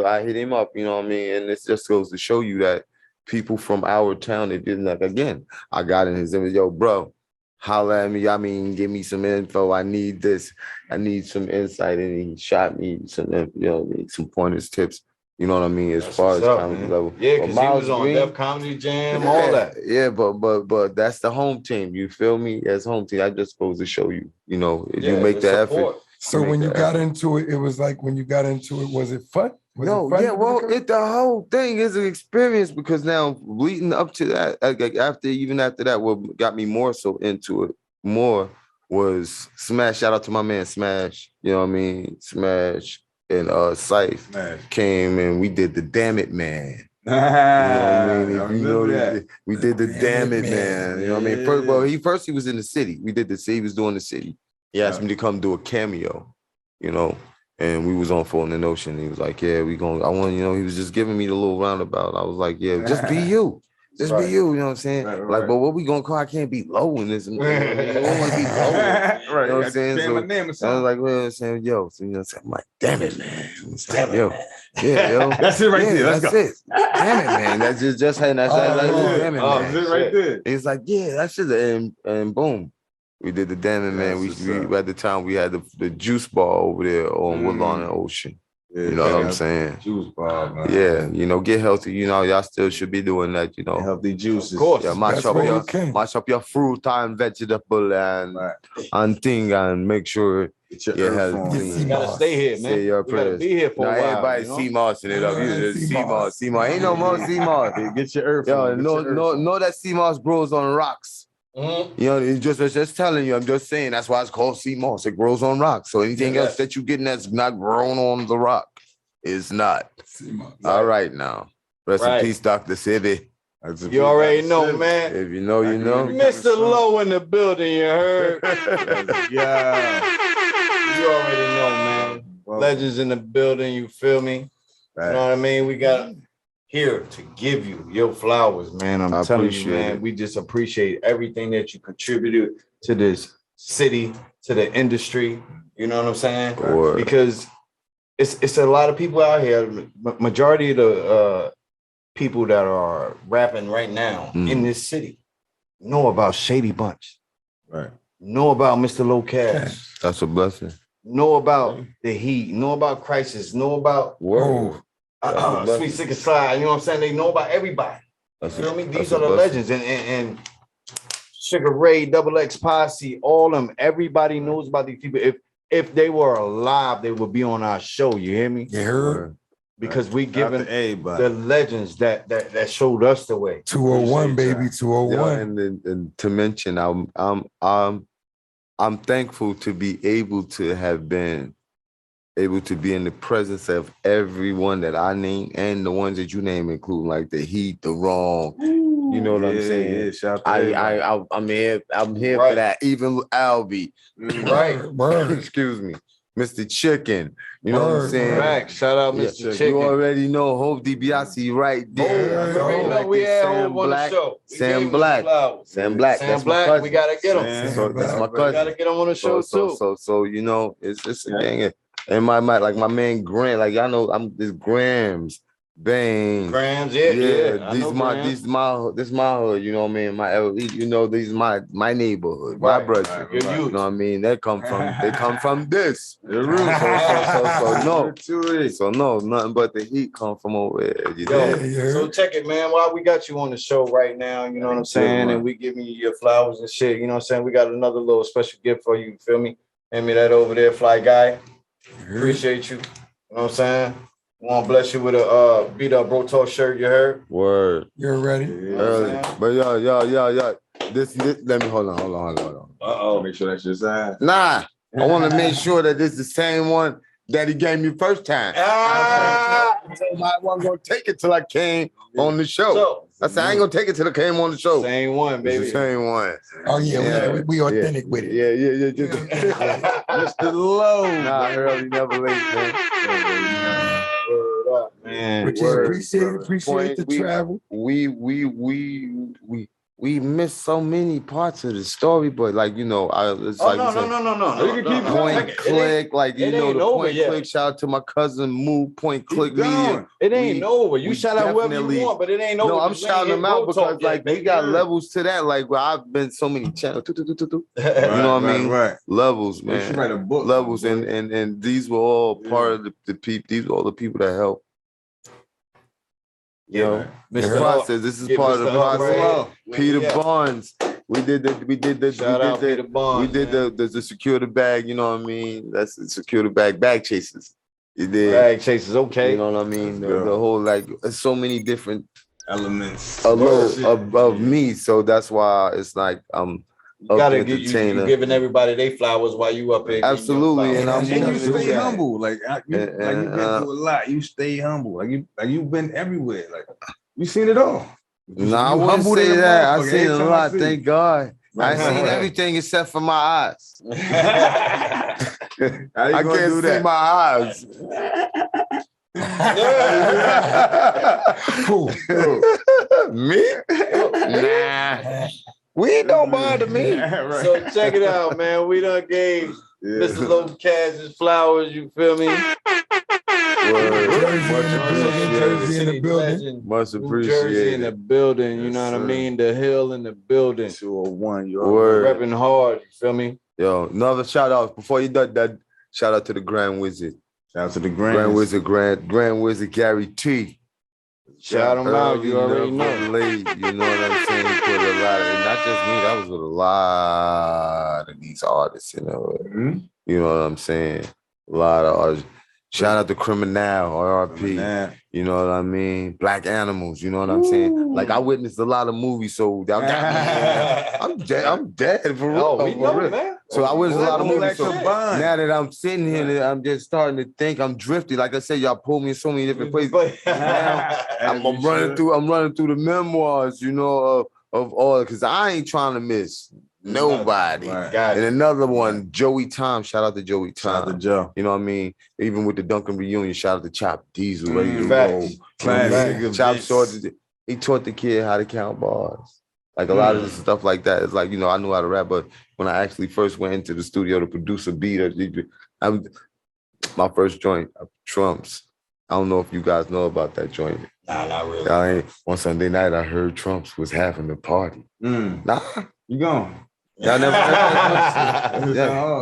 S1: I hit him up. You know what I mean? And this just goes to show you that people from our town, they didn't like, again, I got in his image, yo, bro, holla at me. I mean, give me some info. I need this. I need some insight. And he shot me some pointers, tips. You know what I mean? As far as comedy level.
S2: Yeah, because he was on Def Comedy Jam, all that.
S1: Yeah, but that's the home team. You feel me? As home team, I just supposed to show you, you make the effort.
S3: So when you got into it, it was like when you got into it, was it fun? Was it fun
S1: the whole thing is an experience because now leading up to that, after that, what got me more so into it more was Smash. Shout out to my man Smash. You know what I mean? Smash and Scythe came and we did the Damn It Man. You know what I mean? We did the Damn It Man. You know what I mean? First he was in the city. He was doing the city. He asked me to come do a cameo, and we was on Full in the Notion. He was like, yeah, he was just giving me the little roundabout. I was like, yeah, just be you. Just be you, you know what I'm saying? Like, but what we gonna call? I can't be low in this. I don't want to be low. You know what I'm saying? So I was like, well, I'm saying, yo, so, I'm like, damn it, man. Damn yo. Yeah, yo.
S4: That's it right there.
S1: That's it. Damn it, man. That's just how that's damn it, man.
S4: That's it right there.
S1: He's like, yeah, that's just and boom. We did the Damn It Man. We at the time we had the juice bar over there on Woodlawn and Ocean.
S4: Yeah,
S1: you know what I'm saying?
S4: Juice bar, man.
S1: Yeah, get healthy. Y'all still should be doing that,
S4: Healthy juices.
S2: Of course.
S1: Yeah, mash up your fruit and vegetable and thing and make sure you're healthy.
S2: You gotta stay here, man.
S1: Say your
S2: you gotta
S1: prayers.
S2: be here for a while.
S1: Everybody sea mossing it up. You just sea moss. Ain't no more sea moss.
S4: Get your earth.
S1: Yo, no, that sea moss grows on rocks.
S2: Mm-hmm.
S1: It's just telling you. I'm just saying that's why it's called sea moss. It grows on rocks. So anything else that you getting that's not grown on the rock is not. All right now. Rest in peace, Dr. Sibby.
S2: You already know, man.
S1: If you know, you know.
S2: Mr. Low in the building, you heard?
S4: Yeah.
S2: You already know, man. Legends in the building, you feel me? You know what I mean? We got here to give you your flowers, man. I'm telling you, man, we just appreciate everything that you contributed to this city, to the industry. You know what I'm saying? Because it's a lot of people out here. Majority of the people that are rapping right now in this city know about Shady Bunch.
S4: Right.
S2: Know about Mr. Low Cash.
S1: That's a blessing.
S2: Know about the Heat. Know about Crisis. Know about Sweet Sick and Slide. You know what I'm saying? They know about everybody. You feel me? These are the legends. And Sugar Ray, Double X Posse, all of them. Everybody knows about these people. If they were alive, they would be on our show. You hear me?
S3: You heard?
S2: Because we giving the legends that showed us the way.
S3: 201, baby, 201.
S1: And to mention, I'm thankful to be able to have been able to be in the presence of everyone that I name and the ones that you name, including like the Heat, the Wrong. You know what I'm saying?
S4: Yeah, shout out
S1: I'm here for that. Even Albie.
S2: Right.
S1: Excuse me. Mr. Chicken. You know what I'm saying?
S2: Right. Shout out Mr. Chicken.
S1: You already know Hope DiBiase right there.
S2: We had Hope on the show.
S1: Sam Black. Sam Black.
S2: We gotta get him.
S1: So that's my cousin.
S2: We gotta get him on the show too.
S1: So it's a gang. And my man Grant, like y'all know, this Grams, Bang,
S2: Grams,
S1: This is my hood, you know what I mean? This is my neighborhood, my brother. You know what I mean? They come from this. So nothing but the heat come from over there.
S2: So check it, man. While we got you on the show right now, you know what I'm saying, and we giving you your flowers and shit. You know what I'm saying? We got another little special gift for you. Feel me? Hand me that over there, Fly Guy. Appreciate you. You know what I'm saying? Want to bless you with a beat up Bro Talk shirt, you heard?
S1: Word.
S3: You're ready?
S1: Early. But yo. This let me hold on.
S4: Make sure that's your side.
S1: Nah. I want to make sure that this is the same one that he gave me first time. I wasn't gonna take it till I came on the show. I said I ain't gonna take it till I came on the show.
S2: Same one, baby.
S1: It's the same one.
S3: Oh yeah. We authentic with it.
S1: Yeah.
S4: Mr. Low.
S1: Nah, early, never late, man.
S2: Word up, man.
S3: Appreciate the travel.
S1: we missed so many parts of the story, but like it's
S2: Oh
S1: like
S2: no. You can keep
S1: point click, like
S2: it ain't
S1: the
S2: over
S1: point
S2: yet.
S1: click. Shout out to my cousin Move Point Click Media.
S2: It ain't over. You
S1: we
S2: shout out whoever
S1: definitely-
S2: you want, but it ain't over.
S1: No, I'm
S2: because we ain't
S1: shouting
S2: hit
S1: them out
S2: Road
S1: because
S2: Talk yet,
S1: we
S2: baby.
S1: got levels to that. Like where I've been so many channels. You know what I mean?
S4: Right.
S1: Levels,
S4: You should
S1: man.
S4: write a book.
S1: Levels, and these were all part of the people. These were all the people that helped.
S2: Yeah,
S1: This process. This is part of the process. Peter Barnes. We did the
S2: Shout out Peter Barnes.
S1: We did the secure the bag, you know what I mean? That's the secure the bag chasers. You did
S2: bag chasers, okay.
S1: You know what I mean? The whole like so many different
S4: elements
S1: of me. So that's why it's like
S2: you gotta get you giving everybody they flowers while you up here.
S1: Absolutely, and
S4: you stay humble. Like you've been through a lot. You stay humble. Like you've been everywhere. Like you seen it all.
S1: No, I wouldn't say that. I seen a lot. Thank God. I seen everything except for my eyes. I can't see my eyes. Me? Nah. We don't bother me.
S2: So check it out, man. We done gave Mr. Low Cash his flowers. You feel me?
S3: Jersey in the building.
S1: Much appreciated.
S2: Jersey in the building. You know what I mean? The Hill in the building.
S4: 201.
S1: Word.
S2: Repping hard. You feel me?
S1: Yo, another shout out before you do that. Shout out to the Grand Wizard.
S4: Shout out to the
S1: Grand Wizard, Grand Wizard Gary T.
S2: Shout him out. You already know.
S1: Late, you know what I'm saying? He put a lot of, and not just me. That was with a lot of these artists. You know what I'm saying? A lot of artists. Shout out to Criminal, RRP. You know what I mean? Black Animals, you know what I'm saying? Like I witnessed a lot of movies, so that got me. I'm dead for real.
S2: Oh, we know, man.
S1: So I witnessed a lot of movies. So
S4: combined.
S1: now that I'm sitting here, I'm just starting to think I'm drifty. Like I said, y'all pulled me in so many different places. Now, I'm running through the memoirs, you know, of all, because I ain't trying to miss nobody.
S4: Right.
S1: And another one, Joey Tom. Shout out to Joey Tom.
S4: Shout out to Joe.
S1: You know what I mean? Even with the Duncan reunion, shout out to Chop Diesel, ready to
S2: Facts.
S1: roll.
S4: Classic.
S1: Chop sorted. He taught the kid how to count bars. Like a lot of this stuff like that. It's like, you know, I knew how to rap, but when I actually first went into the studio to produce a beat, my first joint, Trumps. I don't know if you guys know about that joint.
S2: Nah, not really.
S1: One Sunday night, I heard Trumps was having a party. Nah.
S4: You gone.
S1: Y'all never heard that joint?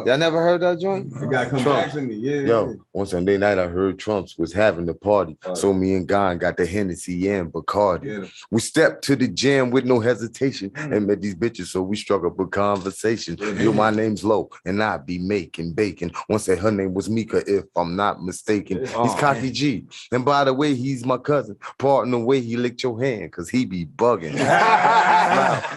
S1: Y'all never heard that joint?
S4: You gotta come back to me. Yeah.
S1: Yo, one Sunday night I heard Trumps was having the party. So me and Gon got the Hennessy and Bacardi. Yeah. We stepped to the jam with no hesitation and met these bitches, so we struck up a conversation. Yo, my name's Lo, and I be making bacon. One said her name was Mika, if I'm not mistaken. He's Cocky G. And by the way, he's my cousin. Pardon the way he licked your hand, cause he be bugging.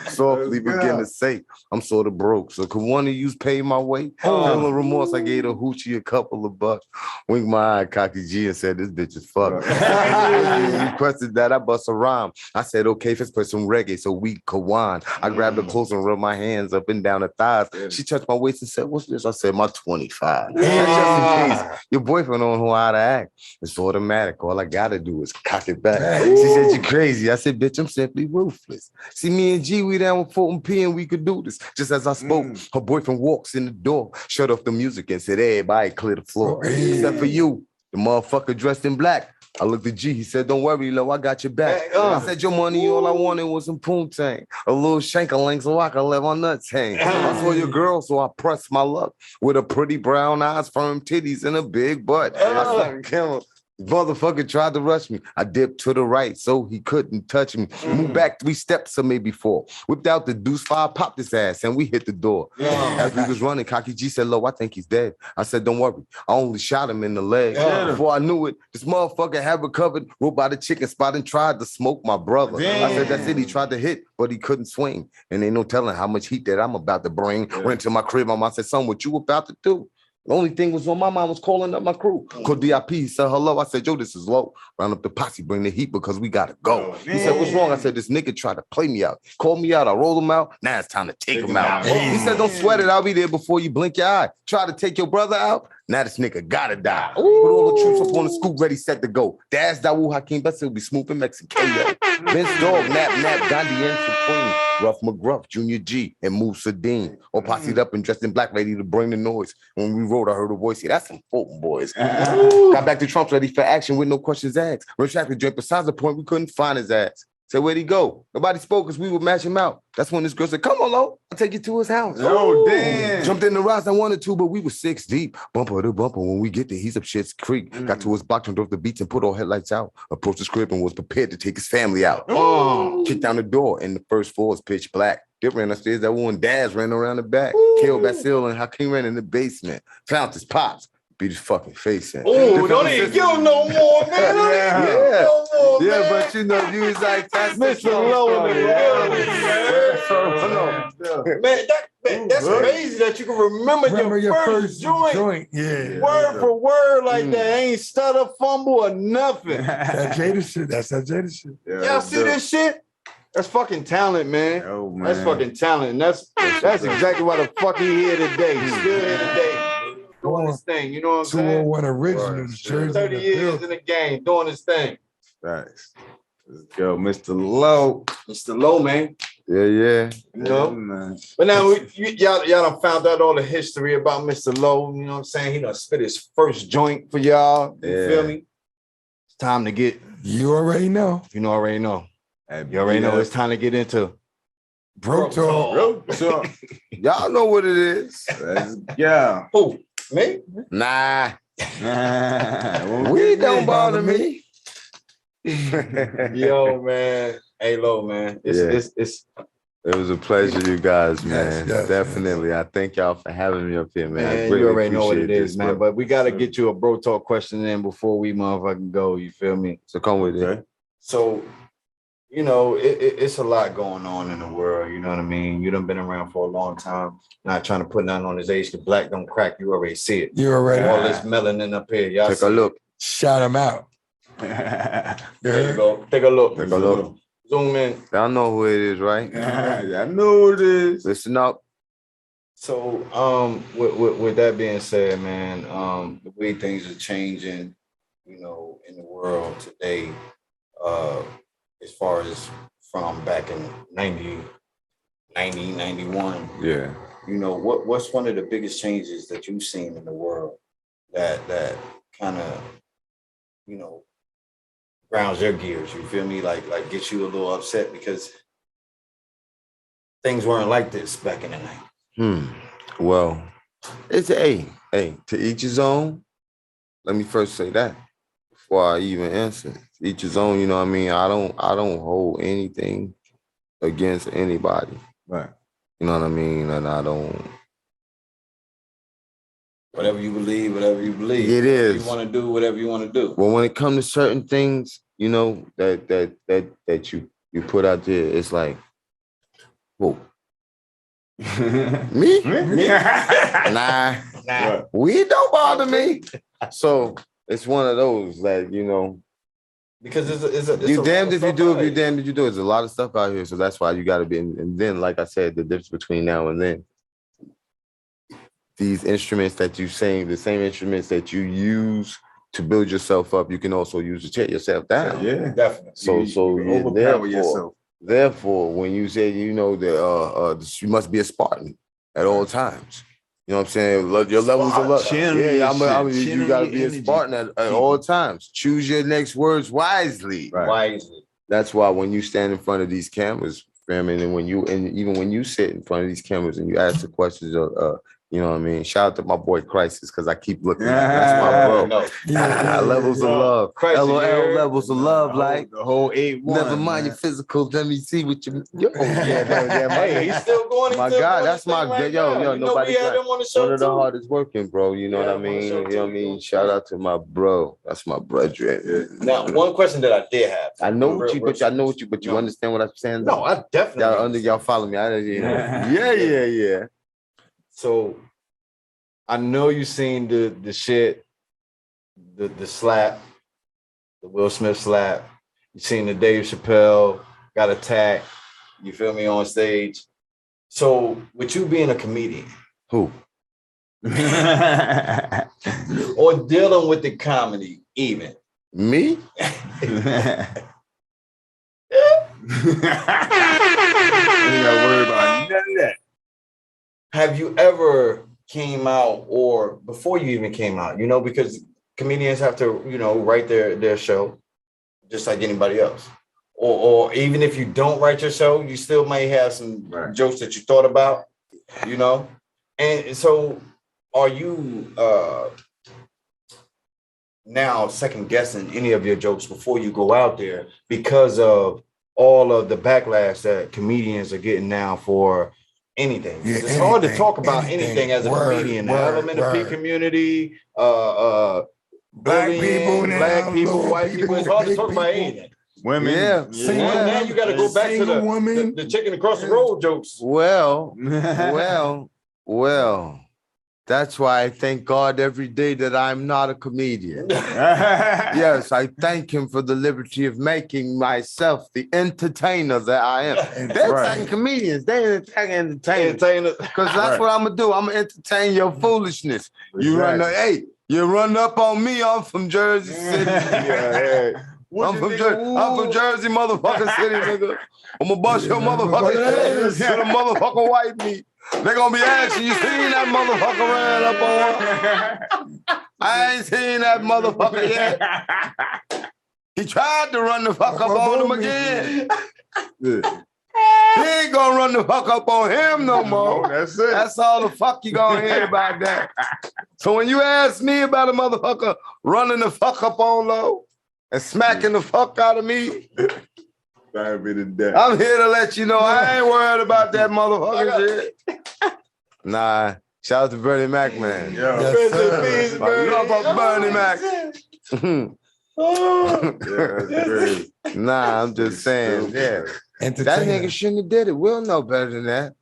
S1: Softly begin to say, I'm sort of broke, so could one of yous pay my way? Feeling remorse, I gave the hoochie a couple of bucks. Winked my eye at Cocky G and said, this bitch is fucked. He requested that I bust a rhyme. I said, okay, let's play some reggae, so we Kawan. I grabbed her close and rubbed my hands up and down her thighs. She touched my waist and said, what's this? I said, my 25. Just in case your boyfriend don't know how to act. It's automatic. All I gotta do is cock it back. She said, you crazy. I said, bitch, I'm simply ruthless. See, me and G, we down with Fulton P and we could do this. Just as I spoke, her boyfriend walks in the door, shut off the music and said, everybody clear the floor. Except for you, the motherfucker dressed in black. I looked at G, he said, don't worry, Lo, I got your back. I said, your money, all I wanted was some poontang, a little shank-a-lang so I could let my nuts hang. I saw your girl, so I pressed my luck with a pretty brown eyes, firm titties, and a big butt. I started killing. Motherfucker tried to rush me. I dipped to the right so he couldn't touch me. Moved back 3 steps or maybe 4. Whipped out the deuce 5, popped his ass, and we hit the door. As we was running, Cocky G said, Lo, I think he's dead. I said, don't worry. I only shot him in the leg. Before I knew it, this motherfucker had recovered, rode by the chicken spot and tried to smoke my brother. I said, that's it. He tried to hit, but he couldn't swing. And ain't no telling how much heat that I'm about to bring. Went to my crib. My mom said, son, what you about to do? The only thing was when my mom was calling up my crew. Called DIP, he said hello. I said, yo, this is Lo. Round up the posse, bring the heat because we gotta go. He said, what's wrong? I said, this nigga tried to play me out. Called me out, I rolled him out. Now it's time to take him out. He said, don't sweat it, I'll be there before you blink your eye. Try to take your brother out. Now this nigga gotta die. Put all the troops up on the scoop, ready, set to go. Daz, Dawu, Hakeem, but will be smooth and Mexican. Vince Dog, Nap, Gandhi, and Supreme. Rough McGruff, Junior G, and Musa Dean. All posseed up and dressed in black, ready to bring the noise. When we rode, I heard a voice. Yeah, that's some Fulton boys. Got back to Trump, ready for action with no questions asked. Retracted Drake, besides the point, we couldn't find his ass. Said, where'd he go? Nobody spoke because we would match him out. That's when this girl said, come on, Lo, I'll take you to his house.
S4: Oh, damn.
S1: Jumped in the rise, I wanted to, but we were 6 deep. Bumper to bumper. When we get there, he's up Shit's Creek. Got to his block, turned off the beats and put all headlights out. Approached the crib and was prepared to take his family out. Kicked down the door, and the first floor was pitch black. Dip ran upstairs, that one Daz ran around the back. Killed Basil and Hakeem ran in the basement. Found his pops. Beat his fucking face in.
S2: Oh, don't even kill no more, man.
S1: Yeah, but you know, you was like, that's
S2: Mr. Low in the building, man. That's crazy that you can remember your first joint.
S3: Yeah.
S2: Word for word like that. Ain't stutter, fumble, or nothing.
S3: That Jada shit. That's that Jada shit.
S2: Y'all see this shit? That's fucking talent, man.
S4: Oh, man.
S2: That's fucking talent. And that's exactly why the fuck he here today. He's still here today. Doing his thing, you know what I'm saying?
S3: 201 originals, Jersey.
S2: 30 years in the game, doing his thing.
S4: Thanks. Let's go, Mr. Low.
S2: Mr. Low, man.
S1: Yeah.
S2: You know?
S4: Man.
S2: But now y'all done found out all the history about Mr. Low. You know what I'm saying? He done spit his first joint for y'all. You feel me? It's time to get.
S3: You already know.
S2: You already know. You already know. It's time to get into
S3: Bro talk.
S1: Y'all know what it is.
S4: Let's go.
S2: Who? Me?
S1: Nah. We don't bother me.
S2: Yo, man. Hey, Low, man. It's
S1: It was a pleasure, you guys, man.
S3: Yes.
S1: Definitely. I thank y'all for having me up here, man. I
S2: man,
S1: greatly
S2: you already know what it
S1: appreciate
S2: is,
S1: this,
S2: man.
S1: bro.
S2: But we got to get you a bro talk question in before we motherfucking go. You feel me?
S1: So come with it.
S2: So, you know, it's a lot going on in the world. You know what I mean? You done been around for a long time. Not trying to put nothing on his age. The black don't crack. You already see it.
S3: You already
S2: All this melanin up here. Y'all
S1: Take
S2: see
S1: a look.
S3: shout him out.
S2: There you go. Take a look.
S1: Take a look.
S2: Zoom in.
S1: Y'all know who it is, right?
S4: I know it is.
S1: Listen up.
S2: So, with that being said, man, the way things are changing, you know, in the world today, as far as from back in 90, 91,
S1: Yeah.
S2: you know, what's one of the biggest changes that you've seen in the world that kind of, you know, grounds your gears, you feel me? Like gets you a little upset because things weren't like this back in the night.
S1: Well, it's to each his own. Let me first say that before I even answer. Each his own, you know what I mean? I don't hold anything against anybody.
S4: Right.
S1: You know what I mean? And I don't.
S2: Whatever you believe.
S1: It is.
S2: You want to do whatever you want to do.
S1: Well, when it comes to certain things, you know, that you put out there, it's like, whoa. Me? Nah. We don't bother me. So it's one of those that, you know,
S2: because it's
S1: you
S2: a
S1: damned
S2: lot
S1: if
S2: of
S1: you
S2: stuff
S1: do,
S2: out
S1: if you
S2: here.
S1: damned if you do. There's a lot of stuff out here, so that's why you got to be. And then, like I said, the difference between now and then, these instruments that you sing, the same instruments that you use to build yourself up, you can also use to tear yourself down.
S4: Yeah.
S2: Definitely.
S1: So
S4: you overpower yourself.
S1: Therefore, when you say, you know, that you must be a Spartan at all times. You know what I'm saying? Your levels of love. Yeah, you got to be a Spartan at all times. Choose your next words wisely.
S4: Right.
S2: Wisely.
S1: That's why when you stand in front of these cameras, family, and even when you sit in front of these cameras and you ask the questions of, you know what I mean? Shout out to my boy Crisis, because I keep looking at him. That's my bro.
S2: No.
S1: Levels of love.
S2: Crisis,
S1: LOL
S2: yeah.
S1: levels of love. Like,
S4: the whole 8-1.
S1: never mind your physical. Let me see what you.
S2: Hey, he's still going.
S1: My God, that's my yo. Nobody got
S2: him on the show
S1: one of the
S2: too.
S1: hardest working, bro. You know what I mean? You know what I mean? Shout out to my bro. That's my brother.
S2: Now, one question that I did have.
S1: I know what you, but you understand what I'm saying?
S2: No, I definitely.
S1: Y'all follow me. Yeah.
S2: So, I know you seen the shit, the slap, the Will Smith slap. You seen the Dave Chappelle got attacked. You feel me, on stage. So with you being a comedian,
S1: Who?
S2: or dealing with the comedy even?
S1: Me?
S4: You ain't gotta worry about none of that.
S2: Have you ever came out, or before you even came out, you know, because comedians have to, you know, write their show just like anybody else. Or even if you don't write your show, you still may have some jokes that you thought about, you know? And so are you now second guessing any of your jokes before you go out there because of all of the backlash that comedians are getting now for anything?
S3: Yeah,
S2: it's hard to talk about anything as a comedian. The LGBT community,
S3: black people,
S2: white people. It's hard to talk about anything.
S4: Women,
S2: Now you got to go back to the chicken across the road jokes.
S1: Well. That's why I thank God every day that I'm not a comedian. Yes, I thank him for the liberty of making myself the entertainer that I am. They're attacking comedians. They ain't attacking entertainers. Because that's what I'm going to do. I'm going to entertain your foolishness. You run up on me. I'm from Jersey City. I'm from Jersey, motherfucking city, nigga. I'm going to bust your motherfucking ass to the motherfucking white meat. They're gonna be asking, you seen that motherfucker ran up on? I ain't seen that motherfucker yet. He tried to run the fuck up on him again. He ain't gonna run the fuck up on him no more.
S4: That's it.
S1: That's all the fuck you gonna hear about that. So when you ask me about a motherfucker running the fuck up on low and smacking the fuck out of me, I'm here to let you know I ain't worried about that motherfucking shit. Nah, shout out to Bernie Mac, man.
S3: Yes,
S1: I love Bernie Mac. Nah, I'm just saying, that nigga shouldn't have did it. We'll know better than that.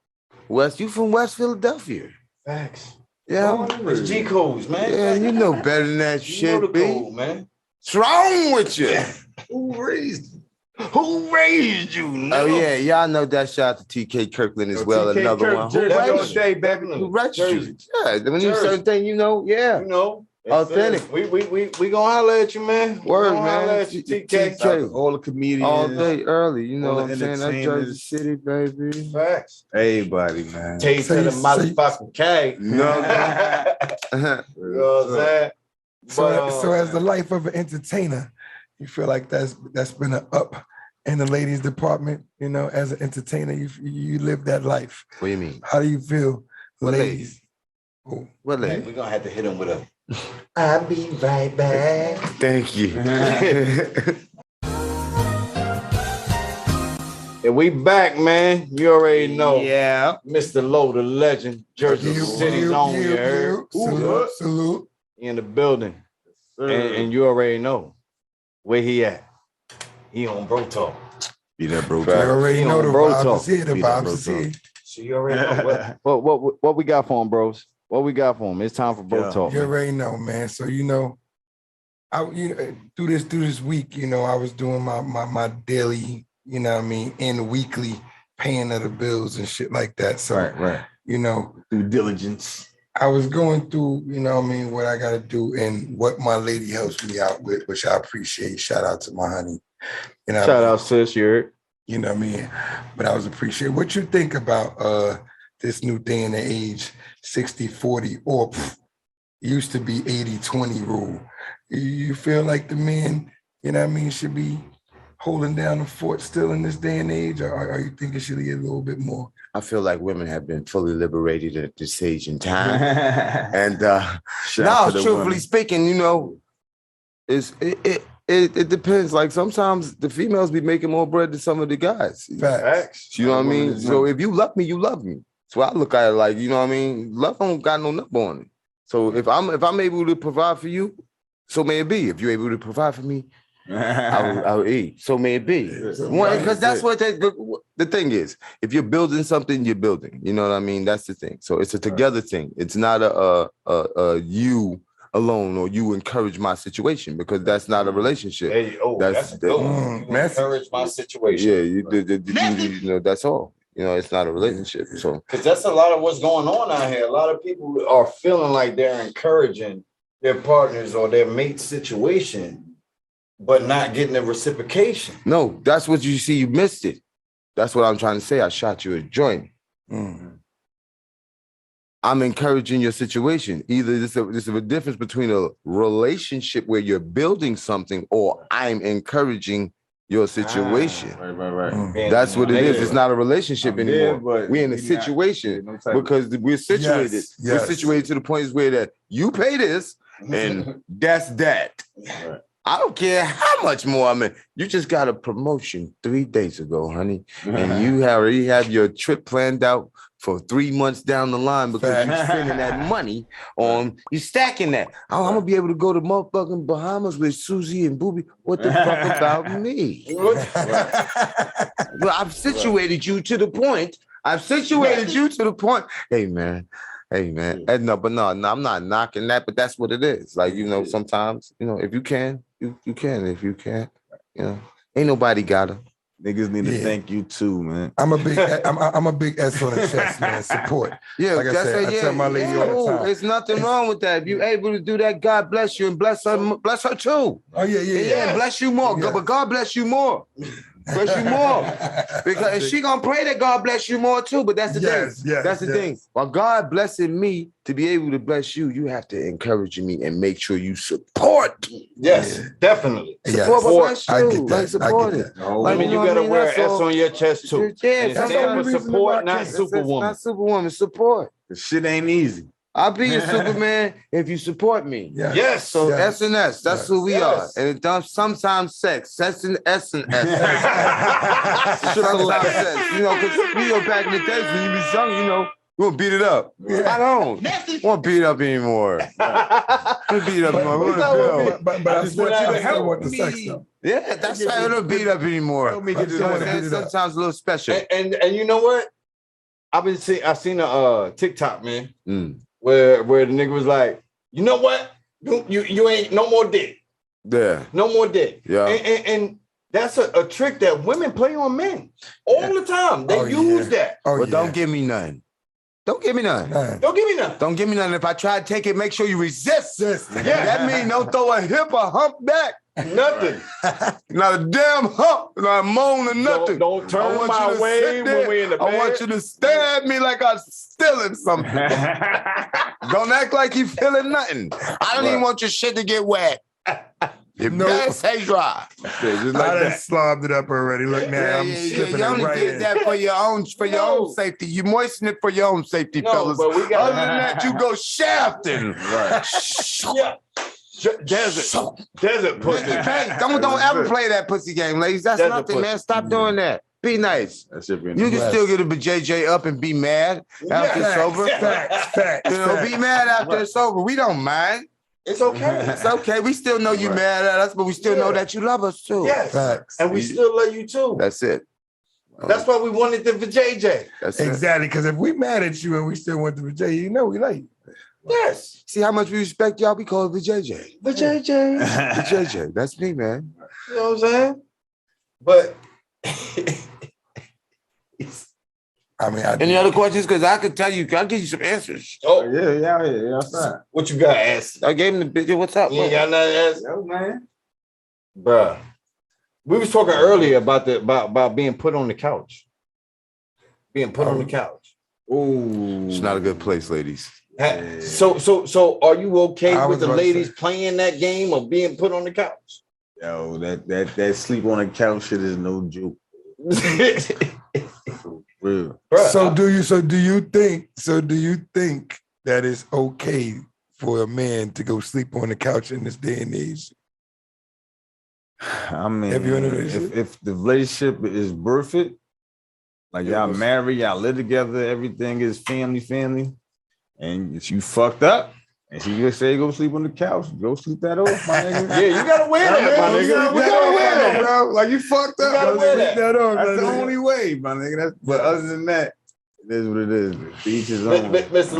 S1: You from West Philadelphia.
S2: Facts.
S1: Yeah.
S2: It's G codes, man.
S1: Yeah, you know better than that shit,
S2: know the code, man.
S1: What's wrong with you?
S2: Who raised you? No?
S1: Oh yeah, y'all know that. Shout out to TK Kirkland as well. Another one. Who raised you? Yeah, when you certain thing, you know,
S2: you know,
S1: authentic.
S2: We gonna holler at you, man.
S1: Word, man.
S2: Holler at you, TK.
S4: All the comedians,
S1: all day early. You know
S4: all
S1: what I'm saying? That's Jersey City, baby.
S2: Facts.
S4: Everybody, man.
S2: Taste of the motherfucking cake.
S1: No,
S2: you know what I'm saying?
S3: So as the life of an entertainer, you feel like that's been an up in the ladies department, you know, as an entertainer, you live that life.
S1: What do you mean?
S3: How do you feel, ladies?
S1: Oh. What ladies?
S2: We're gonna have to hit him with a I'll be right back.
S1: Thank you.
S2: And we back, man. You already know.
S1: Yeah.
S2: Mr. Low, the legend, Jersey City's own. You heard?
S3: Salute.
S2: In the building. And you already know where he at. He on Bro Talk.
S4: Be that Bro
S3: You
S4: Talk.
S3: already know the vibes is here. The vibes is here.
S2: So you already know what we got for him, bros. What we got for him? It's time for Bro Talk.
S3: You already know, man. So you know, through this week, you know, I was doing my daily, you know what I mean, and weekly paying of the bills and shit like that. So
S4: Right.
S3: You know,
S4: due diligence.
S3: I was going through, you know what I mean, what I got to do and what my lady helps me out with, which I appreciate. Shout out to my honey. You know,
S2: shout out, sis. You
S3: know what I mean? But I was appreciating what you think about this new day and age, 60-40, or used to be 80-20 rule. You feel like the men, you know what I mean, should be holding down the fort still in this day and age, or you think it should be a little bit more?
S1: I feel like women have been fully liberated at this age in time. And truthfully speaking, you know, it depends. Like sometimes the females be making more bread than some of the guys.
S3: Facts.
S1: You know what I mean? So if you love me, you love me. So I look at it like, you know what I mean? Love don't got no nut on it. So if I'm able to provide for you, so may it be. If you're able to provide for me, I'll eat. So may it be. Because that's what the thing is. If you're building something, you're building. You know what I mean? That's the thing. So it's a together thing. It's not a you alone or you encourage my situation, because that's not a relationship.
S2: Hey, that's encourage my situation.
S1: Yeah, you know, that's all. You know, it's not a relationship. So
S2: because that's a lot of what's going on out here. A lot of people are feeling like they're encouraging their partners or their mate situation, but not getting the reciprocation.
S1: No, that's what you see. You missed it. That's what I'm trying to say. I shot you a joint. I'm encouraging your situation. Either this is a difference between a relationship where you're building something, or I'm encouraging your situation.
S4: Right.
S1: That's what it is. It's not a relationship anymore. We're in a situation because we're situated.
S3: Yes.
S1: We're situated to the point where that you pay this and that's that.
S4: Right.
S1: I don't care how much more I'm in. You just got a promotion 3 days ago, honey, and you already have your trip planned out for 3 months down the line because you're spending that money on, you're stacking that. I'm gonna be able to go to motherfucking Bahamas with Susie and Booby. What the fuck about me? Well, I've situated you to the point. Hey, man. And no, I'm not knocking that, but that's what it is. Like, sometimes, if you can, you can. If you can't, ain't nobody got her.
S4: Niggas need to thank you too, man.
S3: I'm a big S on the chest, man. Support.
S1: Yeah,
S3: like I said, I tell my lady all the time.
S1: There's nothing wrong with that. If you're able to do that, God bless you and bless her too.
S3: Oh yeah.
S1: Bless you more.
S3: Yeah.
S1: But God bless you more. Bless you more. Because she gonna pray that God bless you more too. But that's the thing. That's the thing. While God blessing me to be able to bless you, you have to encourage me and make sure you support.
S2: Yes, definitely.
S1: Support.
S3: I get that.
S1: Support it.
S2: I mean, you gotta wear an S on your chest too.
S1: Yeah,
S2: and stand for support, not superwoman.
S1: Not superwoman. Support.
S4: The shit ain't easy.
S1: I'll be your Superman if you support me.
S3: Yeah.
S2: Yes.
S1: So S and S, that's who we are. And it does sometimes sex. S and S. Sometimes sex. Because back in the days when you was young, you want to beat it up. I don't want to beat it up anymore. But
S3: I just want you to help with the sex though.
S1: Yeah, that's why I don't beat up anymore. Sometimes a little special.
S2: And you know what? I seen a TikTok, man, where the nigga was like, you know what? You ain't no more dick.
S1: Yeah.
S2: No more dick.
S1: Yeah.
S2: And that's a trick that women play on men all the time. They use that.
S1: But don't give me none. Don't give me none.
S2: Don't give me none.
S1: Don't give me none. If I try to take it, make sure you resist.
S2: Yeah.
S1: That means don't throw a hip or hump back.
S2: Nothing.
S1: Not a damn hump, not a moan or nothing.
S2: Don't turn my way when we're in the bed.
S1: I want you to stare at me like I'm stealing something. Don't act like you feeling nothing. I don't even want your shit to get wet. It better stay dry.
S3: Just like I done slobbed it up already. Look now, I'm slipping
S1: You only
S3: it right
S1: did
S3: in.
S1: that for your own safety. You moisten it for your own safety, fellas.
S2: But we got
S1: other than that, you go shafting.
S4: Right.
S2: Yeah. Desert pussy.
S1: Don't ever play that pussy game, ladies. That's nothing, man. Stop doing that. Be nice. You can still get a JJ up and be mad after it's over.
S3: Facts.
S1: Be mad after it's over. We don't mind.
S2: It's okay.
S1: It's okay. We still know you mad at us, but we still know that you love us too.
S2: Yes.
S3: Facts.
S2: And we still love you too.
S1: That's it.
S2: That's why we wanted the JJ.
S1: That's
S3: exactly. Because if we mad at you and we still want the JJ, we like you.
S2: Yes.
S1: See how much we respect y'all? We call it the JJ.
S2: The JJ.
S1: The JJ. That's me, man.
S2: You know what I'm saying? But
S1: any other questions? Because I could tell you, I'll give you some answers.
S2: Oh,
S4: yeah.
S2: What you got, ass?
S1: I gave him the picture. What's up?
S2: Yeah, y'all not ass?
S4: Yo, man.
S2: Bruh. We was talking earlier about being put on the couch. Being put on the couch.
S4: Ooh.
S1: It's not a good place, ladies.
S2: So are you okay with the ladies playing that game of being put on the couch?
S4: Yo, that sleep on the couch shit is no joke. Real.
S3: So do you think that it's okay for a man to go sleep on the couch in this day and age?
S4: I mean,
S3: Have you in a relationship?
S4: If the relationship is worth it, like y'all married, y'all live together, everything is family, and if you fucked up, and she just say go sleep on the couch, go sleep that off, my nigga.
S2: Yeah, you gotta wear that, my nigga.
S4: You gotta wear that, bro. Like you fucked up.
S2: You gotta wear that.
S4: That's the only way, my nigga. But other than that, it is what it is. Each his own.
S2: Mr.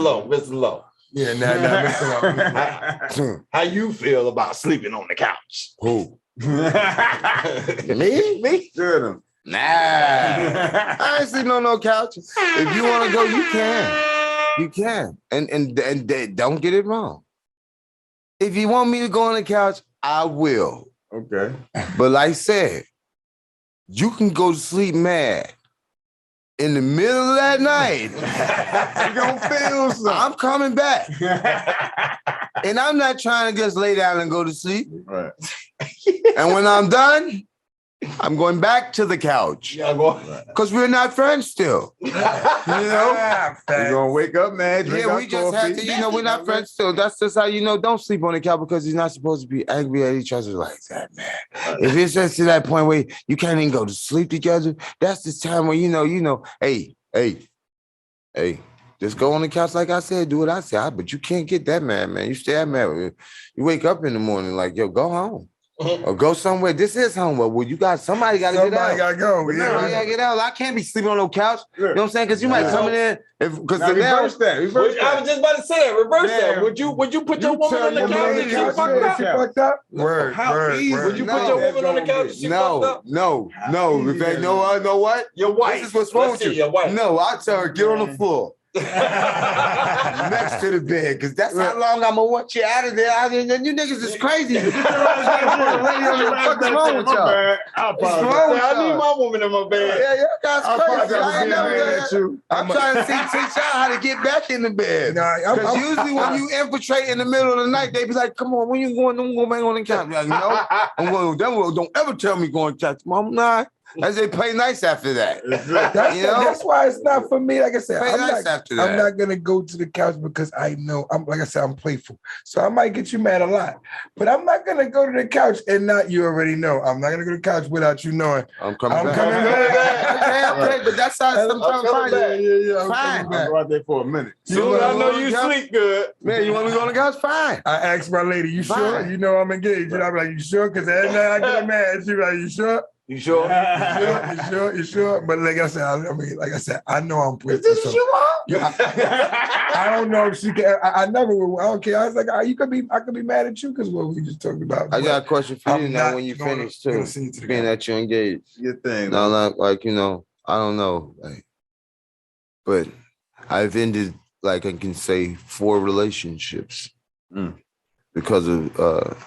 S2: Lowe.
S3: Yeah, Mr. Lowe.
S2: How you feel about sleeping on the couch?
S1: Who?
S2: Me?
S4: Good.
S1: Nah. I ain't sleeping on no couch. If you want to go, you can. You can. And don't get it wrong. If you want me to go on the couch, I will.
S4: Okay.
S1: But like I said, you can go to sleep mad. In the middle of that night,
S4: You gonna feel something.
S1: I'm coming back. And I'm not trying to just lay down and go to sleep.
S4: Right.
S1: And when I'm done, I'm going back to the couch. Because we're not friends still. You know?
S4: You gonna wake up mad?
S1: Yeah, we just have to, we're not friends still. That's just how don't sleep on the couch because he's not supposed to be angry at each other like that, man. If it's just to that point where you can't even go to sleep together, that's the time where hey, just go on the couch like I said, do what I said. But you can't get that mad, man. You stay mad. You wake up in the morning like, yo, go home. Or go somewhere. This is home. Well, somebody got to get out.
S3: Somebody got to go.
S1: Somebody got to get out. I can't be sleeping on no couch. You know what I'm saying? Because you might come in there. Because
S4: reverse that.
S2: I was just about to say that. Reverse that. Would you put your woman on the couch if she fucked up?
S3: Word.
S2: Would you put your woman on the couch if she fucked up?
S1: No. If know what?
S2: Your wife.
S1: This is what's wrong with you.
S2: Your wife.
S1: No, I tell her, get on the floor. Next to the bed, because that's how long I'm gonna want you out of there. You niggas is crazy. What's wrong with y'all?
S2: I need my woman in my bed.
S1: Yeah, that's crazy. I'm trying to teach y'all how to get back in the bed. Because usually when you infiltrate in the middle of the night, they be like, "Come on, when you going? I'm going back on the couch." Like, no, I'm going. Don't ever tell me going to couch, Mom. Nah. As they play nice after that.
S3: That's why it's not for me. Like I said,
S1: I'm
S3: not gonna go to the couch because I know I'm playful. So I might get you mad a lot. But I'm not gonna go to the couch and you already know. I'm not gonna go to the couch without you knowing.
S1: I'm coming back. Okay, but that's how sometimes fine.
S3: Yeah.
S1: Fine.
S4: I'll go out there for a minute.
S2: Soon as I know you sleep good.
S1: Man, you want me to go on the couch? Fine.
S3: I asked my lady, you sure? You know I'm engaged. And I'm like, you sure? Because every night I get mad. She like, you sure?
S2: You sure?
S3: You sure? But like I said, I know I'm pretty.
S2: Is this what you want?
S3: I don't know if she can. I never will. I don't care. I was like, I could be mad at you because what we just talked about.
S1: I got a question for you now when you finish too. Being that you're engaged.
S4: Your thing.
S1: No, like I don't know. But I've ended I can say 4 relationships because of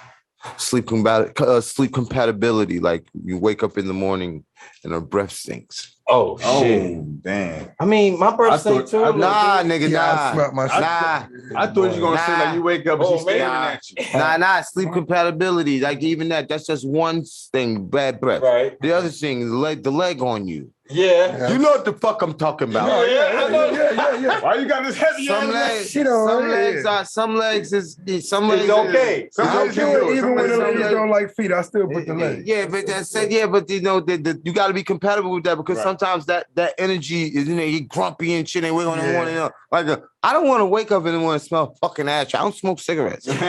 S1: sleep compatibility. Like you wake up in the morning and her breath stinks.
S2: Oh shit!
S4: Damn.
S2: I mean, my breath stinks too.
S1: Nah, nigga,
S3: nah.
S4: I thought you were gonna say like you wake up and she's staring at you.
S1: Nah. Sleep compatibility. Like even that's just one thing. Bad breath.
S2: Right.
S1: The other thing, the leg on you.
S2: Yeah.
S1: You know what the fuck I'm talking about.
S3: Yeah.
S4: Why you got this heavy
S1: Some legs is okay.
S2: It's okay.
S3: Even when the ladies don't like feet, I still put the leg.
S1: Yeah, but but you got to be compatible with that because sometimes that energy is you grumpy and shit. And we're gonna want to I don't want to wake up in the morning and smell fucking ash. I don't smoke cigarettes. Smoke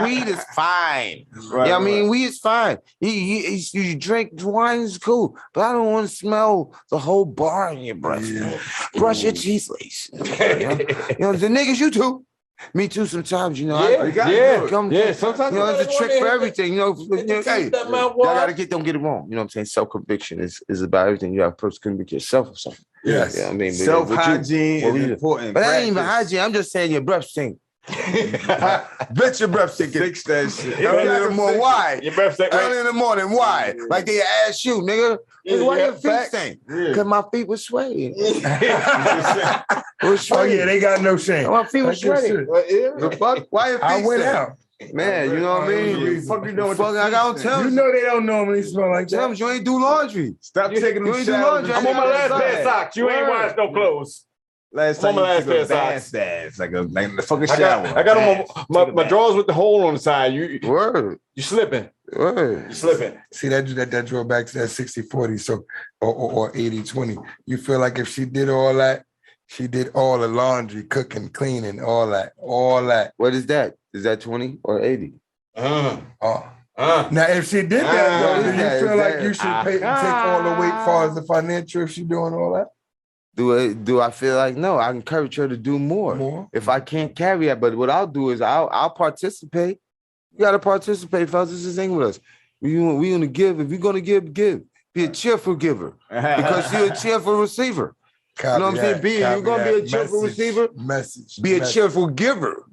S1: weed is fine. I mean, weed is fine. You drink wine is cool, but I don't want to smell the whole bar in your breath. Yeah. Brush your teeth, ladies. The niggas, you too. Me too. Sometimes, Sometimes, there's a trick for everything. Hey, y'all gotta don't get it wrong. You know what I'm saying? Self-conviction is about everything. You have to convict yourself of something.
S3: Yes.
S1: I mean,
S4: self-hygiene is important.
S1: But that ain't even hygiene. I'm just saying your breath stink. Bitch, your breath stink.
S4: Fix that shit.
S1: Early in the morning, why?
S2: Your breath stink.
S1: Early in the morning, why? Like they ask you, nigga. Why your feet stink? Because my feet were sweating.
S3: Oh yeah, they got no shame.
S1: My feet were sweating. The fuck? Why your feet
S3: I went out.
S1: Man, you know what I mean?
S4: Fuck you doing?
S1: I gotta tell you.
S3: You know they don't normally smell like that.
S1: Sometimes you ain't do laundry.
S4: Stop taking them showers.
S2: I'm on my last pair of socks. You ain't washed no clothes.
S4: Last time
S2: my last pair of socks.
S4: Like the fucking shower.
S2: I got on my drawers with the hole on the side. You slipping.
S1: Word.
S2: You slipping.
S3: See that draw back to that 60-40, so or 80-20. You feel like if she did all that, she did all the laundry, cooking, cleaning, all that.
S1: What is that? Is that 20 or 80?
S3: Now, if she did that, do you feel like you should take all the weight as far as the financial if she's doing all that?
S1: Do I feel like no? I encourage her to do more. If I can't carry it, but what I'll do is I'll participate. You gotta participate, fellas. This is thing with us. We gonna give. If you're gonna give. Be a cheerful giver because you're a cheerful receiver. You know what I'm saying? You're gonna be a cheerful receiver. Be a cheerful giver.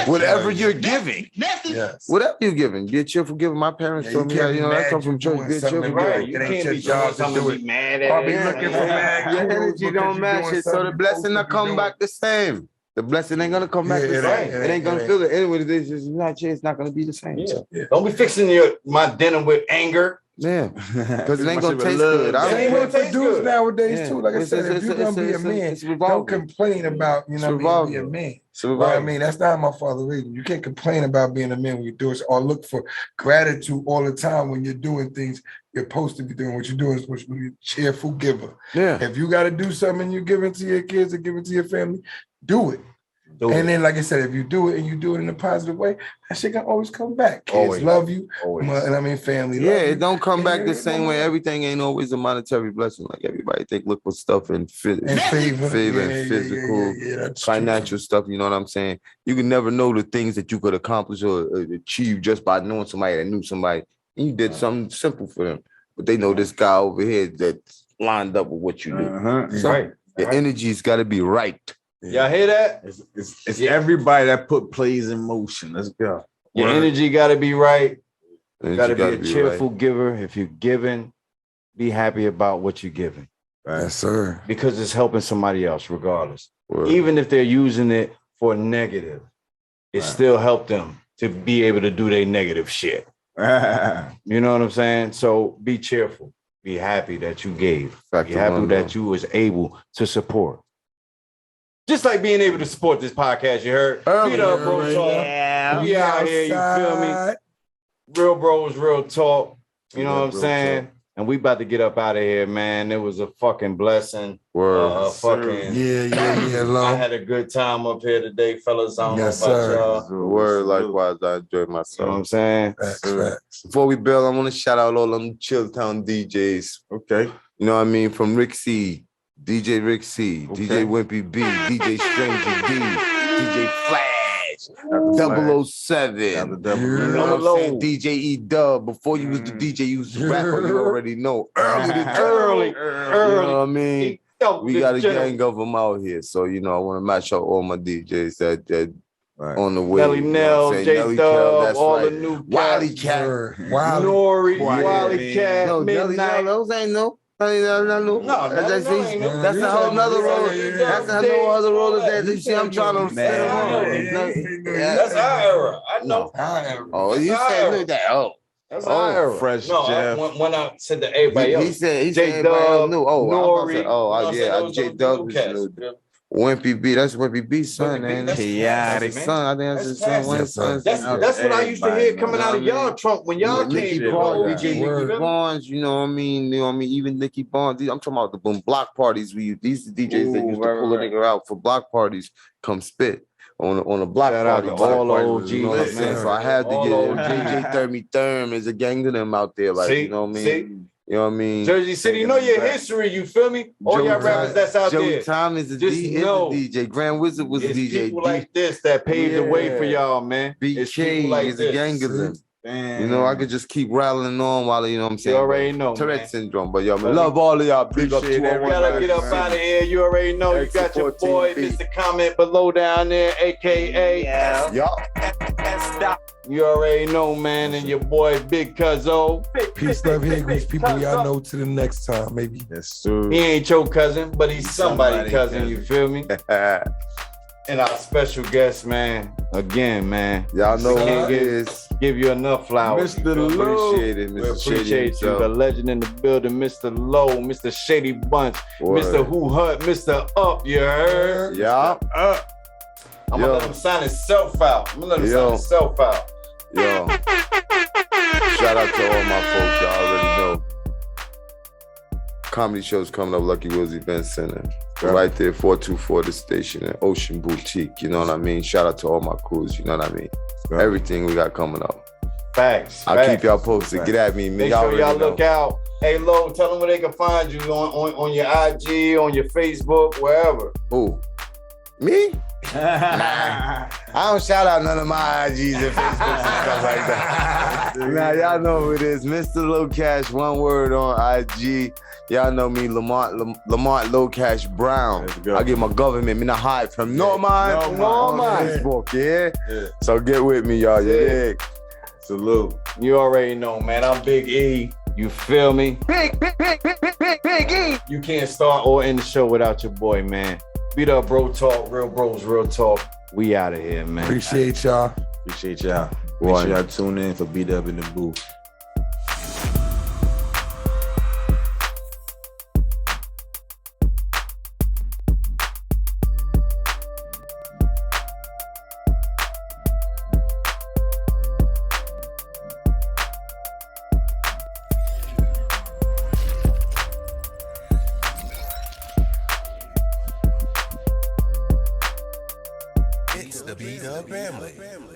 S1: Whatever you're giving.
S3: Yes.
S1: Whatever you're giving. Be a cheerful giver. My parents told me, I come from church. Be a cheerful giver.
S2: You can't be doing something to be mad at.
S3: Be looking for mad.
S1: Your energy don't match it, so the blessing will come back the same. The blessing ain't gonna come back the same. It ain't gonna feel it. Anyway, it's not gonna be the same. So.
S2: Don't be fixing my dinner with anger.
S1: Yeah, because it ain't gonna taste good.
S3: It ain't gonna taste good nowadays too. Like I said, if you're gonna be a man, don't complain about be a man. Right? I mean, that's not my father raised. You can't complain about being a man when you do it, or look for gratitude all the time when you're doing things you're supposed to be doing. What you're doing is supposed to be a cheerful giver.
S1: Yeah.
S3: If you got to do something and you give it to your kids or give it to your family, do it. Then, like I said, if you do it and you do it in a positive way, that shit can always come back. Kids love you, and family.
S1: Yeah, it don't come back the same way. Everything ain't always a monetary blessing. Like everybody think, look for stuff and favor and physical, financial stuff. You know what I'm saying? You can never know the things that you could accomplish or achieve just by knowing somebody that knew somebody. And you did something simple for them, but they know this guy over here that's lined up with what you do. So the energy's got to be right.
S2: Y'all hear that?
S4: It's everybody that plays in motion. Let's go.
S2: Your energy got to be right. You got to be a cheerful giver. If you're giving, be happy about what you're giving.
S3: Yes, sir.
S2: Because it's helping somebody else, regardless. Even if they're using it for negative, it still helped them to be able to do their negative shit. You know what I'm saying? So be cheerful. Be happy that you gave. Be happy that you was able to support. Just like being able to support this podcast, you heard? Beat up, bro. Talk. We out here, you feel me? Real bros, real talk. You know what I'm saying? And we about to get up out of here, man. It was a fucking blessing.
S1: Word.
S3: I
S2: had a good time up here today, fellas. I don't know about y'all.
S1: Word, likewise. I enjoyed myself.
S2: You know what I'm saying?
S3: Facts.
S1: Before we bail, I want to shout out all them Chilltown DJs.
S4: Okay.
S1: You know what I mean? From Rick C, DJ Rick C, DJ Wimpy B, DJ Stranger D, DJ Flash, 007, you know what I'm saying? DJ E Dub. Before you was the DJ, you was the rapper, you already know. Early. You know what I mean? We got a gang of them out here. So, you know, I want to match up all my DJs that on the way.
S2: Nelly Nell, J Dub, all the new
S1: Wiley Cat,
S2: Nori, Wiley Cat,
S1: no,
S2: Midnight.
S1: Those ain't no. That's a whole nother role. That's a whole other role. You see, I'm trying to
S2: That's our era. I know.
S1: Oh, you said that. Oh,
S2: that's our era.
S4: Fresh Jeff.
S2: When I said to everybody else,
S1: he said
S2: J Dub,
S1: new.
S2: Nori.
S1: J Dub is new. Wimpy B, that's Wimpy B's son, man.
S2: Chaotic
S1: son. I think that's his son.
S2: That's what I used to hear coming out of y'all trunk when y'all came.
S1: DJ Nicky Barnes, you know what I mean? Even Nicky Barnes. I'm talking about the boom block parties. These DJs that used to pull a nigga out for block parties come spit on a block party.
S2: All OGs,
S1: you know what I'm saying? So I had to get JJ Therm is a gang of them out there, like, you know what I mean? You know what I mean?
S2: Jersey City, know your history, you feel me? All y'all rappers that's out there.
S1: Joey Thomas is a DJ. Grand Wizard was a DJ.
S2: People like this that paved the way for y'all, man.
S1: BK is a gang of them. You know, I could just keep rattling on while, you know what I'm saying?
S2: You already know,
S1: Tourette syndrome, but y'all, love all of y'all. Big up to
S2: you. Gotta get up out of here. You already know. You got your boy, Mr. Comment below down there, a.k.a. You already know, man, and your boy Big Cuzzo.
S3: Peace, love, here, grease, people. Y'all know till the next time, maybe.
S1: Yes, sir.
S2: He ain't your cousin, but he's somebody's cousin. You feel me? And our special guest, man. Again, man.
S1: Y'all know who it is.
S2: Give you enough flowers.
S1: Mr. Low. Appreciate it,
S2: Mr. Appreciate you. The legend in the building, Mr. Low, Mr. Shady Bunch, Mr. Who Hut, Mr. Up, you heard?
S1: Yeah.
S2: I'm gonna let him sign himself out.
S1: Yo. Shout out to all my folks. Y'all already know. Comedy shows coming up, Lucky Will's Event Center. Right there, 424 the station and Ocean Boutique. You know what I mean? Shout out to all my crews, you know what I mean? Everything we got coming up.
S2: Facts.
S1: I'll keep y'all posted. Get at me.
S2: Make sure y'all look out. Hey, Lo, tell them where they can find you on your IG, on your Facebook, wherever.
S1: Who? Me? I don't shout out none of my IGs and Facebooks and stuff like that. Now y'all know who it is. Mr. Low Cash, one word on IG. Y'all know me, Lamont Low Cash Brown. I get my government, me not hide from no man on Facebook, yeah? So get with me, y'all. Yeah.
S2: Salute. You already know, man. I'm Big E. You feel me? Big E. You can't start or end the show without your boy, man. Beat up, bro talk, real bros, real talk. We out of here, man.
S3: Appreciate y'all.
S4: Appreciate y'all. Make sure y'all tune in for Beat Up in the Booth.
S5: It's the Beat Up Family.